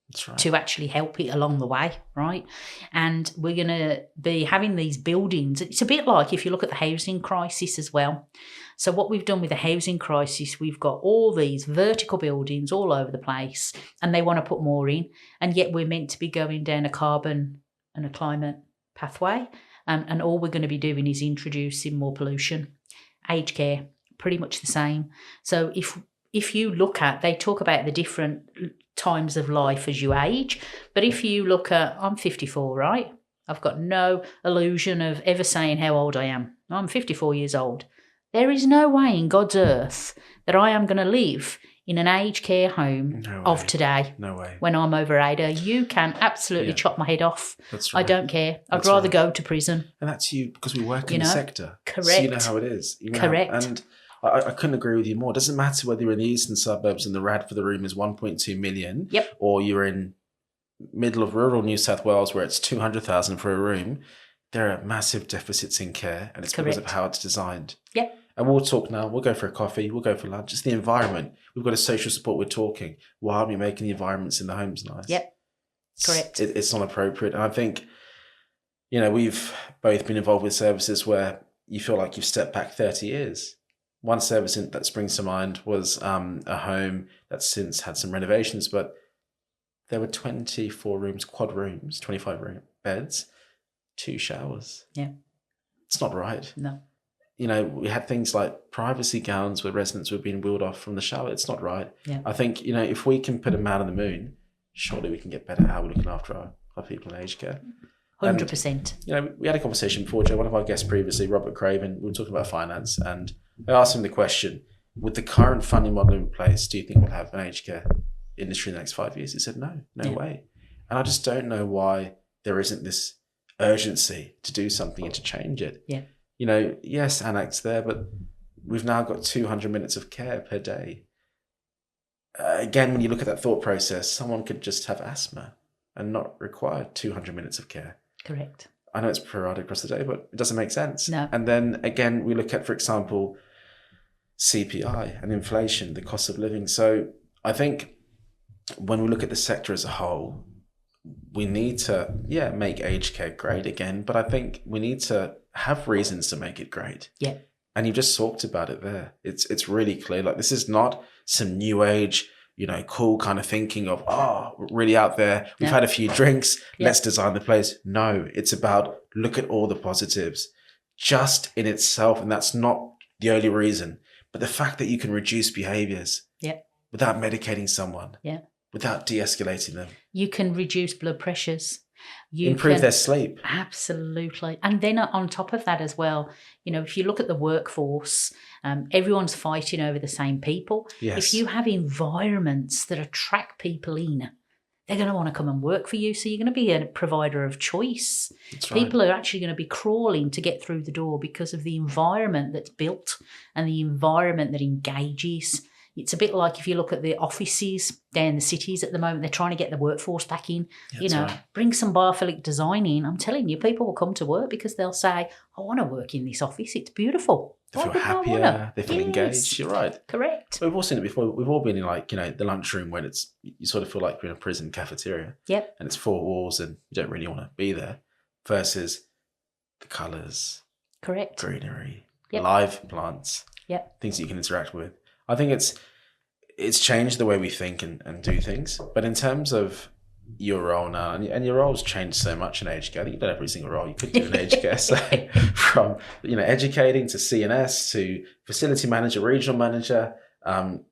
That's right. To actually help it along the way, right? And we're going to be having these buildings. It's a bit like if you look at the housing crisis as well. So what we've done with the housing crisis, we've got all these vertical buildings all over the place, and they want to put more in, and yet we're meant to be going down a carbon and a climate pathway, and all we're going to be doing is introducing more pollution. Aged care, pretty much the same. So if you look at, they talk about the different times of life as you age, but if you look at, I'm 54, right? I've got no illusion of ever saying how old I am. I'm 54 years old. There is no way in God's earth that I am going to live In an aged care home of today, No way. when I'm over 80, you can absolutely chop my head off. That's right. I don't care. I'd rather go to prison. And that's you, because we work in the sector. Correct. So you know how it is. Correct. And I couldn't agree with you more. It doesn't matter whether you're in the eastern suburbs and the RAD for the room is 1.2 million, or you're in middle of rural New South Wales where it's 200,000 for a room. There are massive deficits in care, and it's because of how it's designed. Yep. And we'll talk now. We'll go for a coffee. We'll go for lunch. It's the environment. We've got a social support. We're talking. Why aren't we making the environments in the homes nice? Yep. Correct. It's not appropriate. And I think, we've both been involved with services where you feel like you've stepped back 30 years. One service that springs to mind was a home that's since had some renovations, but there were 24 rooms, quad rooms, 25 beds, 2 showers. Yeah. It's not right. No. We had things like privacy gowns where residents were being wheeled off from the shower. It's not right. Yeah. I think, if we can put a man on the moon, surely we can get better at how we're looking after our people in aged care. 100%. And, we had a conversation before, Joe, one of our guests previously, Robert Craven, we were talking about finance, and I asked him the question, with the current funding model in place, do you think we'll have an aged care industry in the next 5 years? He said, no way. And I just don't know why there isn't this urgency to do something and to change it. Yeah. Yes, Annex there, but we've now got 200 minutes of care per day. Again, when you look at that thought process, someone could just have asthma and not require 200 minutes of care. Correct. I know it's prorated across the day, but it doesn't make sense. No. And then again, we look at, for example, CPI and inflation, the cost of living. So I think when we look at the sector as a whole, we need to, make aged care great again, but I think we need to have reasons to make it great. Yeah. And you just talked about it there. It's really clear. Like, this is not some new age, cool kind of thinking of, we're really out there. We've had a few drinks. Let's design the place. No, it's about look at all the positives just in itself. And that's not the only reason, but the fact that you can reduce behaviours without medicating someone, without de-escalating them. You can reduce blood pressures. You improve their sleep. Absolutely. And then on top of that as well, if you look at the workforce, everyone's fighting over the same people. Yes. If you have environments that attract people in, they're going to want to come and work for you. So you're going to be a provider of choice. That's right. People are actually going to be crawling to get through the door because of the environment that's built and the environment that engages. It's a bit like if you look at the offices down in the cities at the moment, they're trying to get the workforce back in. That's right. Bring some biophilic design in. I'm telling you, people will come to work because they'll say, I want to work in this office. It's beautiful. They feel happier. They feel engaged. You're right. Correct. We've all seen it before. We've all been in the lunchroom when you sort of feel like you're in a prison cafeteria. Yep. And it's 4 walls and you don't really want to be there versus the colours. Correct. Greenery. Yep. Live plants. Yep. Things that you can interact with. I think it's changed the way we think and do things. But in terms of your role now, and your role's changed so much in aged care. I think you've done every single role you could do in aged care. So from educating to CNS to facility manager, regional manager,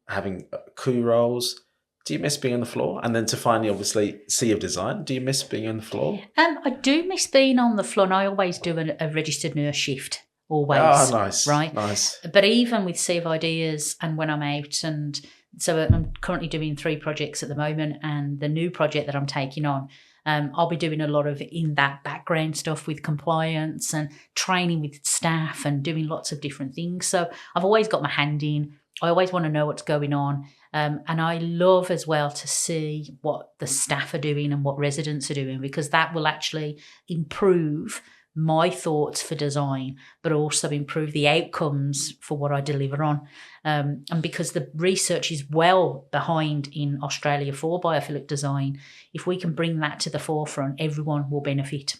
having coup roles. Do you miss being on the floor? And then to finally, obviously, Sea of Design. Do you miss being on the floor? I do miss being on the floor, and I always do a registered nurse shift. Always. Oh, nice. Right? Nice. But even with Sea of Ideas and when I'm out, and so I'm currently doing 3 projects at the moment, and the new project that I'm taking on, I'll be doing a lot of in that background stuff with compliance and training with staff and doing lots of different things. So I've always got my hand in. I always want to know what's going on. And I love as well to see what the staff are doing and what residents are doing, because that will actually improve my thoughts for design, but also improve the outcomes for what I deliver on. And because the research is well behind in Australia for biophilic design, if we can bring that to the forefront, everyone will benefit.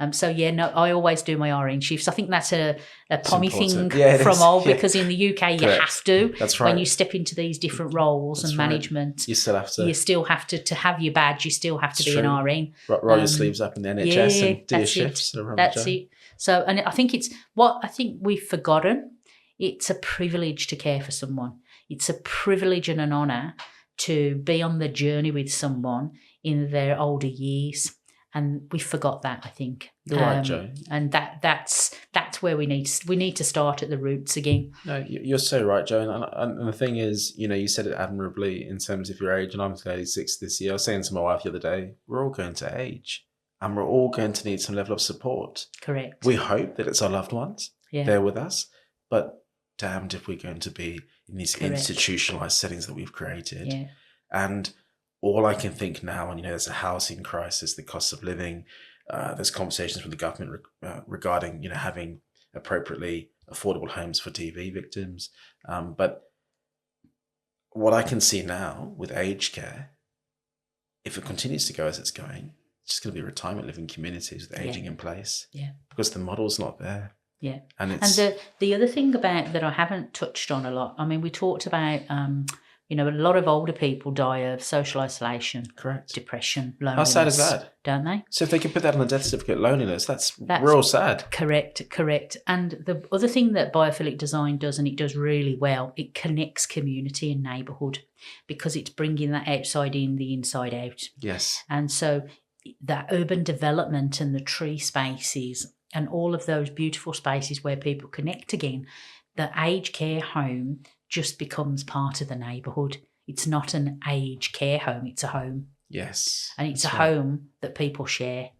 I always do my RN shifts. I think that's a pommy thing from old, because in the UK you have to. That's right. When you step into these different roles and management, you still have to have your badge. You still have to be an RN. Roll your sleeves up in the NHS and do your shifts. That's it. So, and I think it's what I think we've forgotten. It's a privilege to care for someone. It's a privilege and an honour to be on the journey with someone in their older years. And we forgot that, I think. You're right, Jo. And that's where we need to start at the roots again. No, you're so right, Jo. And the thing is, you said it admirably in terms of your age, and I'm 36 this year. I was saying to my wife the other day, we're all going to age, and we're all going to need some level of support. Correct. We hope that it's our loved ones. Yeah. They're with us, but damned if we're going to be in these Correct. institutionalized settings that we've created. Yeah. And all I can think now, and there's a housing crisis, the cost of living, there's conversations with the government regarding, having appropriately affordable homes for DV victims. But what I can see now with aged care, if it continues to go as it's going, it's just going to be retirement living communities with aging in place. Yeah. Because the model's not there. Yeah. And the other thing about that I haven't touched on a lot, I mean, we talked about, a lot of older people die of social isolation, correct, depression, loneliness. How sad is that? Don't they? So if they could put that on the death certificate, loneliness, that's real sad. Correct. And the other thing that Biophilic design does, and it does really well, it connects community and neighbourhood because it's bringing that outside in, the inside out. Yes. And so that urban development and the tree spaces and all of those beautiful spaces where people connect again, the aged care home just becomes part of the neighbourhood. It's not an aged care home, it's a home. Yes. And it's a home that people share.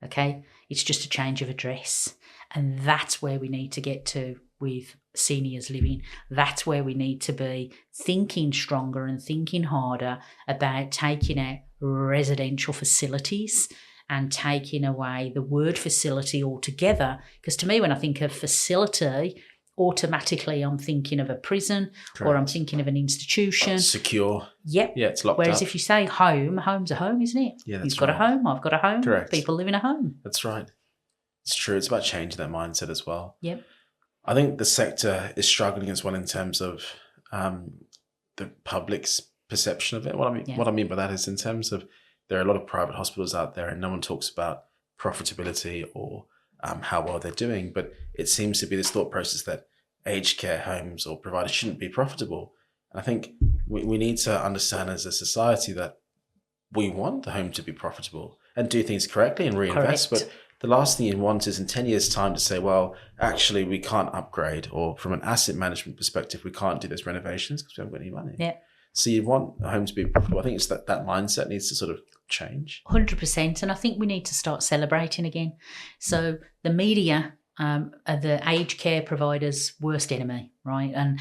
Okay? It's just a change of address. And that's where we need to get to with seniors living. That's where we need to be thinking stronger and thinking harder about taking out residential facilities and taking away the word facility altogether. Because to me, when I think of facility, automatically I'm thinking of a prison. Correct. Or I'm thinking of an institution. Secure. Yep. Yeah, it's locked Whereas up. if you say home, home's a home, isn't it? Yeah, that's You've got a home, I've got a home. Correct. People live in a home. That's right. It's true. It's about changing that mindset as well. Yep. I think the sector is struggling as well in terms of the public's perception of it. What I mean by that is in terms of there are a lot of private hospitals out there and no one talks about profitability or how well they're doing, but it seems to be this thought process that aged care homes or providers shouldn't be profitable. And I think we need to understand as a society that we want the home to be profitable and do things correctly and reinvest. Correct. But the last thing you want is in 10 years' time to say, well, actually, we can't upgrade, or from an asset management perspective, we can't do those renovations because we haven't got any money. Yeah. So you want a home to be profitable. I think it's that mindset needs to sort of change. 100%. And I think we need to start celebrating again. So the media are the aged care providers' worst enemy, right? And,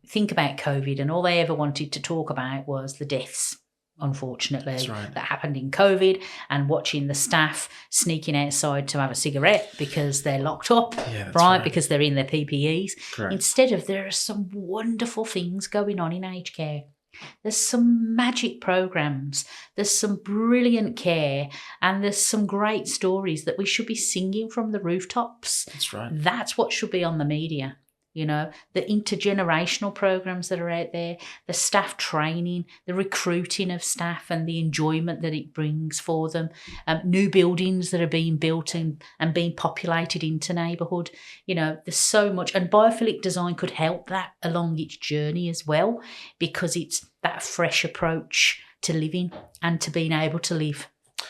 think about COVID and all they ever wanted to talk about was the deaths, unfortunately, that happened in COVID, and watching the staff sneaking outside to have a cigarette because they're locked up, right? Because they're in their PPEs. Correct. Instead of, there are some wonderful things going on in aged care. There's some magic programs, there's some brilliant care, and there's some great stories that we should be singing from the rooftops. That's right. That's what should be on the media. The intergenerational programs that are out there, the staff training, the recruiting of staff and the enjoyment that it brings for them, new buildings that are being built and being populated into neighbourhood. There's so much, and Biophilic design could help that along its journey as well, because it's that fresh approach to living and to being able to live.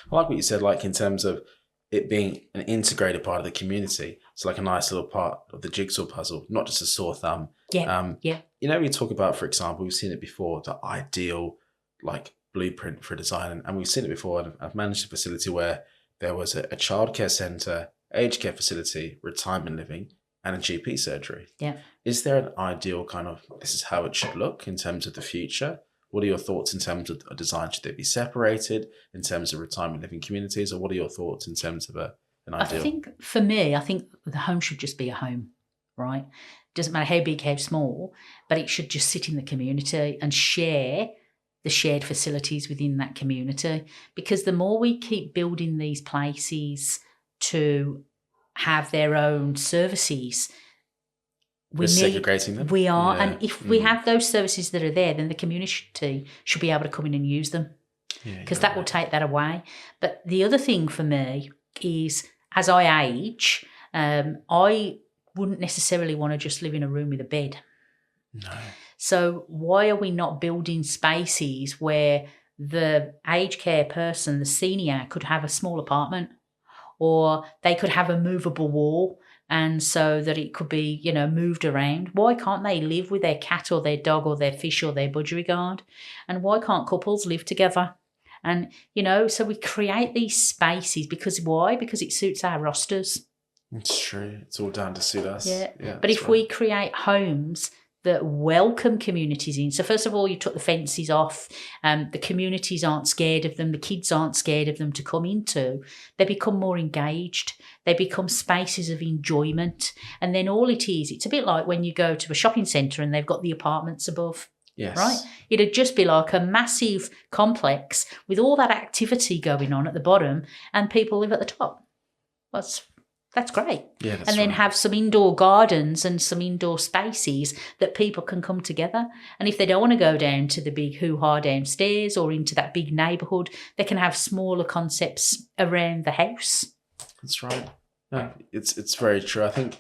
I like what you said, like in terms of it being an integrated part of the community. It's like a nice little part of the jigsaw puzzle, not just a sore thumb. Yeah. We talk about, for example, we've seen it before, the ideal like blueprint for design. And we've seen it before. And I've managed a facility where there was a childcare centre, aged care facility, retirement living, and a GP surgery. Yeah. Is there an ideal kind of, this is how it should look in terms of the future? What are your thoughts in terms of a design? Should they be separated in terms of retirement living communities? Or what are your thoughts in terms of an ideal? I think for me, the home should just be a home, right? Doesn't matter how big, how small, but it should just sit in the community and share the shared facilities within that community. Because the more we keep building these places to have their own services, We're segregating them. We are. Yeah. And if we have those services that are there, then the community should be able to come in and use them, because that will take that away. But the other thing for me is, as I age, I wouldn't necessarily want to just live in a room with a bed. No. So why are we not building spaces where the aged care person, the senior, could have a small apartment, or they could have a movable wall, and so that it could be, moved around. Why can't they live with their cat or their dog or their fish or their budgerigard? And why can't couples live together? And, so we create these spaces because why? Because it suits our rosters. It's true. It's all down to suit us. Yeah. But if we create homes that welcome communities in, so first of all, you took the fences off, the communities aren't scared of them, the kids aren't scared of them to come into, they become more engaged, they become spaces of enjoyment. And then all it is, it's a bit like when you go to a shopping centre and they've got the apartments above. Yes. Right? It'd just be like a massive complex with all that activity going on at the bottom and people live at the top. That's great. Yeah, that's and then right. have some indoor gardens and some indoor spaces that people can come together. And if they don't want to go down to the big hoo-ha downstairs or into that big neighbourhood, they can have smaller concepts around the house. That's right. No, it's very true. I think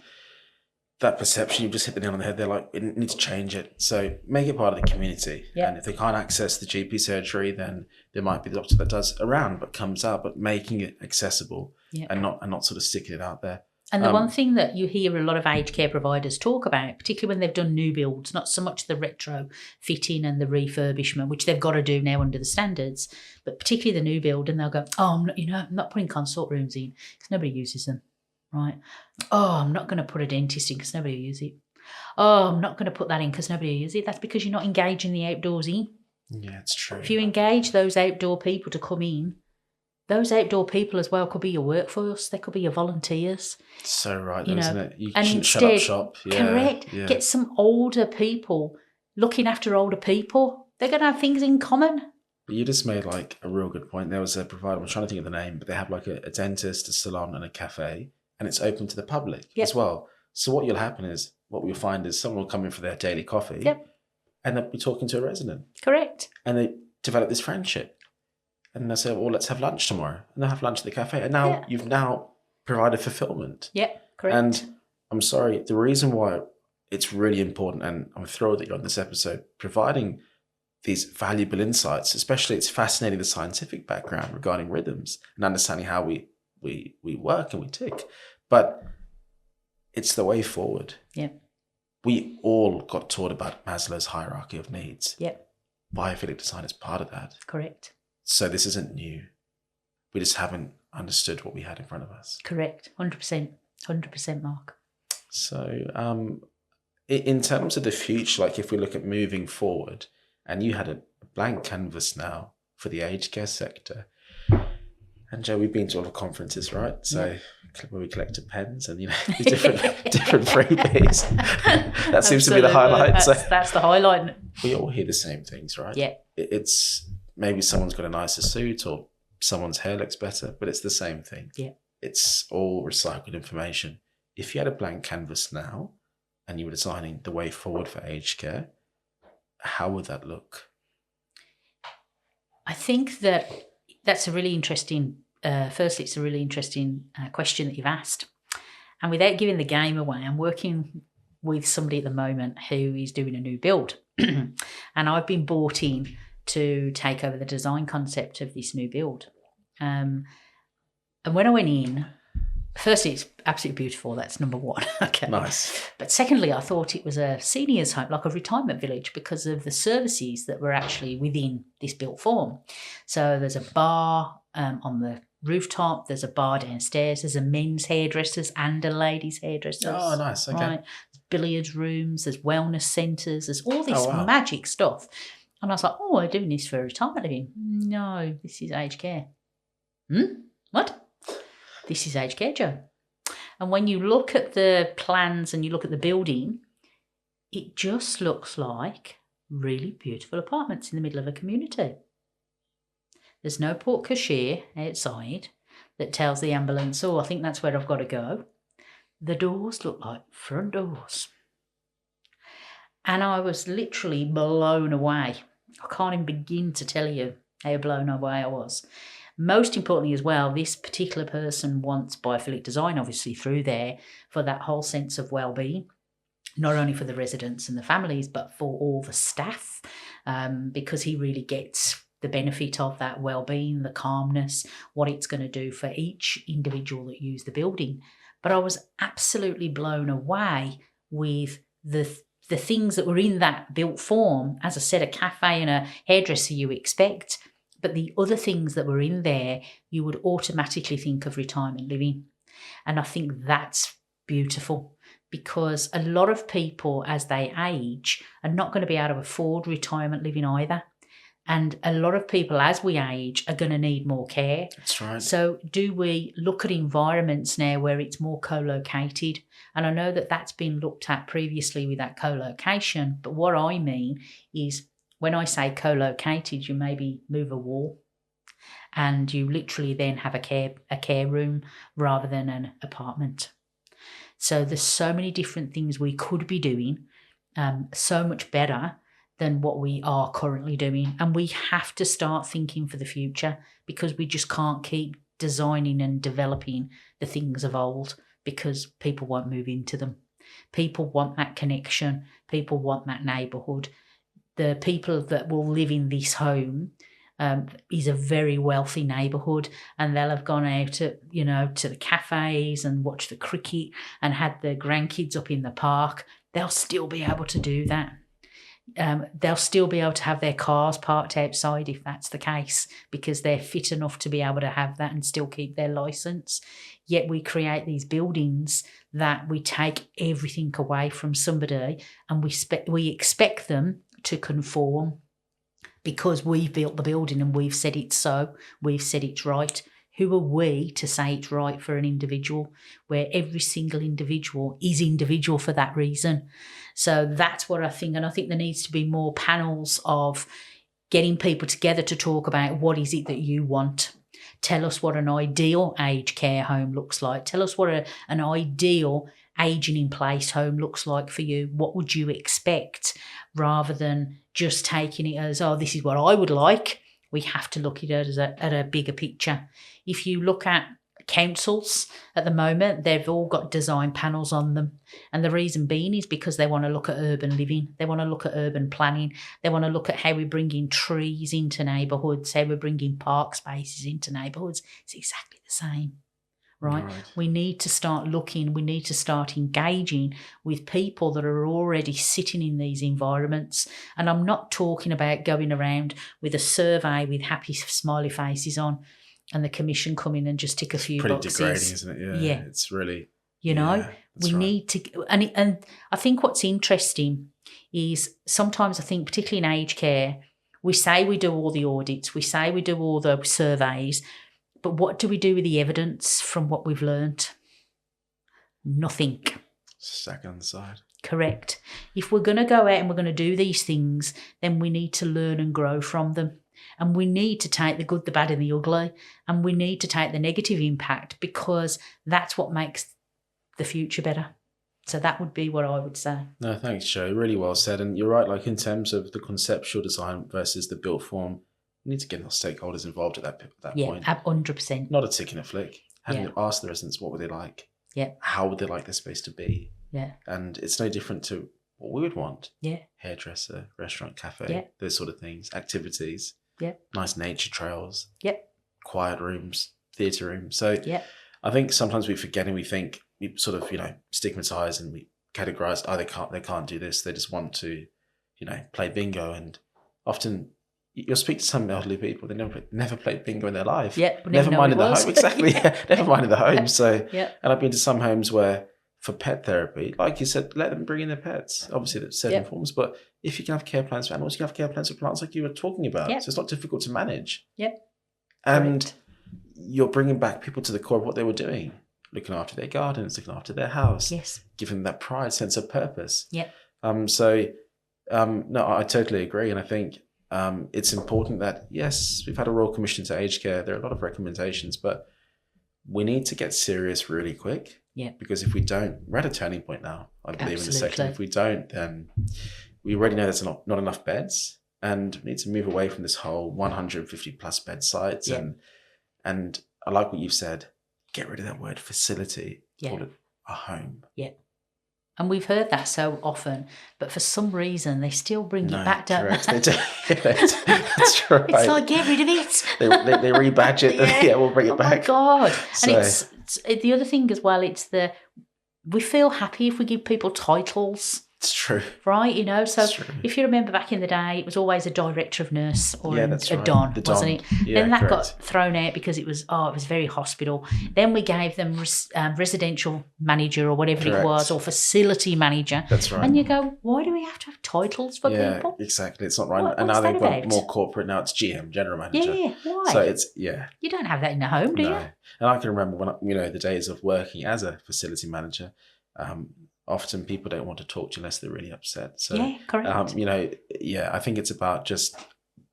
that perception, you've just hit the nail on the head. They're like, we need to change it. So make it part of the community. Yeah. And if they can't access the GP surgery, then there might be the doctor that does around but comes out, but making it accessible and not sort of sticking it out there. And the one thing that you hear a lot of aged care providers talk about, particularly when they've done new builds, not so much the retrofitting and the refurbishment, which they've got to do now under the standards, but particularly the new build, and they'll go, I'm not putting consult rooms in because nobody uses them. Right. Oh, I'm not going to put a dentist in because nobody will use it. Oh, I'm not going to put that in because nobody will use it. That's because you're not engaging the outdoors in. Yeah, it's true. If you engage those outdoor people to come in, those outdoor people as well could be your workforce. They could be your volunteers. So right, though, isn't it? You and shouldn't instead, shut up shop. Yeah, correct. Yeah. Get some older people looking after older people. They're going to have things in common. But you just made like a real good point. There was a provider, I'm trying to think of the name, but they have like a dentist, a salon and a cafe. And it's open to the public as well. So what we'll find is someone will come in for their daily coffee and they'll be talking to a resident. Correct. And they develop this friendship. And they'll say, well, let's have lunch tomorrow. And they'll have lunch at the cafe. And now you've now provided fulfillment. Yeah, correct. And I'm sorry, the reason why it's really important, and I'm thrilled that you're on this episode, providing these valuable insights, especially it's fascinating the scientific background regarding rhythms and understanding how we work and we tick, but it's the way forward. Yeah. We all got taught about Maslow's hierarchy of needs. Yeah. Biophilic design is part of that. Correct. So this isn't new. We just haven't understood what we had in front of us. Correct. 100%, Mark. So in terms of the future, like if we look at moving forward, and you had a blank canvas now for the aged care sector. And Jo, we've been to a lot of conferences, right? So where we collected pens and different freebies. That seems to be the highlight. That's the highlight. We all hear the same things, right? Yeah. It's maybe someone's got a nicer suit or someone's hair looks better, but it's the same thing. Yeah. It's all recycled information. If you had a blank canvas now and you were designing the way forward for aged care, how would that look? I think that's a really interesting, firstly, it's a really interesting question that you've asked. And without giving the game away, I'm working with somebody at the moment who is doing a new build. And I've been brought in to take over the design concept of this new build. And when I went in, firstly, it's absolutely beautiful. That's number one. Okay. Nice. But secondly, I thought it was a seniors' home, like a retirement village, because of the services that were actually within this built form. So there's a bar on the rooftop. There's a bar downstairs. There's a men's hairdressers and a ladies' hairdressers. Oh, nice. Okay. Right. There's billiards rooms. There's wellness centres. There's all this magic stuff. And I was like, oh, I'm doing this for retirement living. No, this is aged care. What? This is aged care, Jo. And when you look at the plans and you look at the building, it just looks like really beautiful apartments in the middle of a community. There's no porte cochere outside that tells the ambulance, oh, I think that's where I've got to go. The doors look like front doors. And I was literally blown away. I can't even begin to tell you how blown away I was. Most importantly as well, this particular person wants biophilic design, obviously, through there for that whole sense of well-being, not only for the residents and the families, but for all the staff, because he really gets the benefit of that well-being, the calmness, what it's going to do for each individual that use the building. But I was absolutely blown away with the things that were in that built form. As I said, a cafe and a hairdresser you expect, but the other things that were in there, you would automatically think of retirement living. And I think that's beautiful, because a lot of people, as they age, are not going to be able to afford retirement living either. And a lot of people, as we age, are going to need more care. That's right. So do we look at environments now where it's more co-located? And I know that that's been looked at previously with that co-location. But what I mean is, when I say co-located, you maybe move a wall and you literally then have a care room rather than an apartment. So there's so many different things we could be doing, so much better than what we are currently doing. And we have to start thinking for the future, because we just can't keep designing and developing the things of old, because people won't move into them. People want that connection. People want that neighbourhood. The people that will live in this home is a very wealthy neighbourhood, and they'll have gone out to the cafes and watched the cricket and had their grandkids up in the park. They'll still be able to do that. They'll still be able to have their cars parked outside if that's the case, because they're fit enough to be able to have that and still keep their licence. Yet we create these buildings that we take everything away from somebody, and we expect them to conform because we've built the building and we've said it's so, we've said it's right. Who are we to say it's right for an individual, where every single individual is individual for that reason? So that's what I think. And I think there needs to be more panels of getting people together to talk about, what is it that you want? Tell us what an ideal aged care home looks like. Tell us what an ideal aging in place home looks like for you. What would you expect, rather than just taking it as, oh, this is what I would like. We have to look at it as at a bigger picture. If you look at councils at the moment, they've all got design panels on them. And the reason being is because they want to look at urban living. They want to look at urban planning. They want to look at how we're bringing trees into neighbourhoods, how we're bringing park spaces into neighbourhoods. It's exactly the same. Right? We need to start looking, we need to start engaging with people that are already sitting in these environments. And I'm not talking about going around with a survey with happy smiley faces on and the commission come in and just tick a few boxes. Pretty degrading, isn't it? Yeah. It's really, we need to, and I think what's interesting is sometimes I think, particularly in aged care, we say we do all the audits, we say we do all the surveys, but what do we do with the evidence from what we've learnt? Nothing. Stack on the side. Correct. If we're going to go out and we're going to do these things, then we need to learn and grow from them. And we need to take the good, the bad and the ugly. And we need to take the negative impact, because that's what makes the future better. So that would be what I would say. No, thanks, Jo. Really well said. And you're right, like in terms of the conceptual design versus the built form, we need to get our stakeholders involved at that point. Yeah, 100%. Not a tick in a flick. Having to ask the residents, what would they like? Yeah. How would they like their space to be? Yeah. And it's no different to what we would want. Yeah. Hairdresser, restaurant, cafe, those sort of things, activities. Yeah. Nice nature trails. Yep. Quiet rooms, theatre rooms. So I think sometimes we forget and we think, we sort of, stigmatise and we categorise, they can't do this. They just want to, play bingo. And often you'll speak to some elderly people, they never played bingo in their life. Yeah, never mind in the home. Exactly. Never mind in the home. So, and I've been to some homes where for pet therapy, like you said, let them bring in their pets. Obviously, there's certain forms, but if you can have care plans for animals, you can have care plans for plants, like you were talking about. So it's not difficult to manage. Yep. And you're bringing back people to the core of what they were doing, looking after their gardens, looking after their house, giving them that pride, sense of purpose. Yeah. No, I totally agree, and I think it's important that, yes, we've had a Royal Commission to Aged Care. There are a lot of recommendations, but we need to get serious really quick. Yeah. Because if we don't, we're at a turning point now, I believe, in the sector. If we don't, then we already know there's not enough beds, and we need to move away from this whole 150 plus bed sites. And I like what you've said, get rid of that word facility, call it a home. Yeah. And we've heard that so often, but for some reason they still bring it back, don't correct. they? That's right. It's like, get rid of it. They rebadge it. Yeah, we'll bring it back. Oh my God. So, And it's the other thing as well, we feel happy if we give people titles. it's true. Right, so It's true. if you remember back in the day, it was always a director of nurse or that's a right. don, The wasn't don. it? Yeah, then that correct. got thrown out because it was very hospital. Then we gave them residential manager or whatever Correct. it was, or facility manager. That's right. And you go, why do we have to have titles for people? Exactly. It's not right. What- and now what's they've that got about? more corporate. Now it's GM, general manager. Yeah, why? So it's You don't have that in the home, do no. you? And I can remember when the days of working as a facility manager. Often people don't want to talk to you unless they're really upset. So Yeah, correct. I think it's about just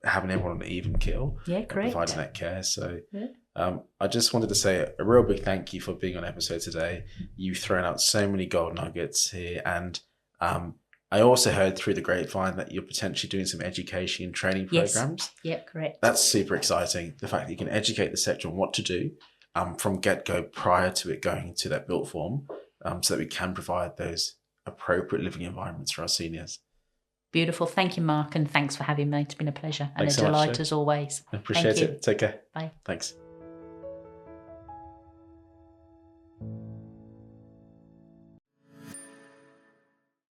having everyone on an even keel. Yeah, and correct. providing that care. So Yeah. I just wanted to say a real big thank you for being on episode today. You've thrown out so many gold nuggets here, and I also heard through the grapevine that you're potentially doing some education and training programs. Yeah, correct. That's super exciting. The fact that you can educate the sector on what to do from get-go prior to it going to that built form, so that we can provide those appropriate living environments for our seniors. Beautiful. Thank you, Mark, and thanks for having me. It's been a pleasure and Thanks a so much, delight Jo. as always. I appreciate Thank you. it. Take care. Bye. Thanks.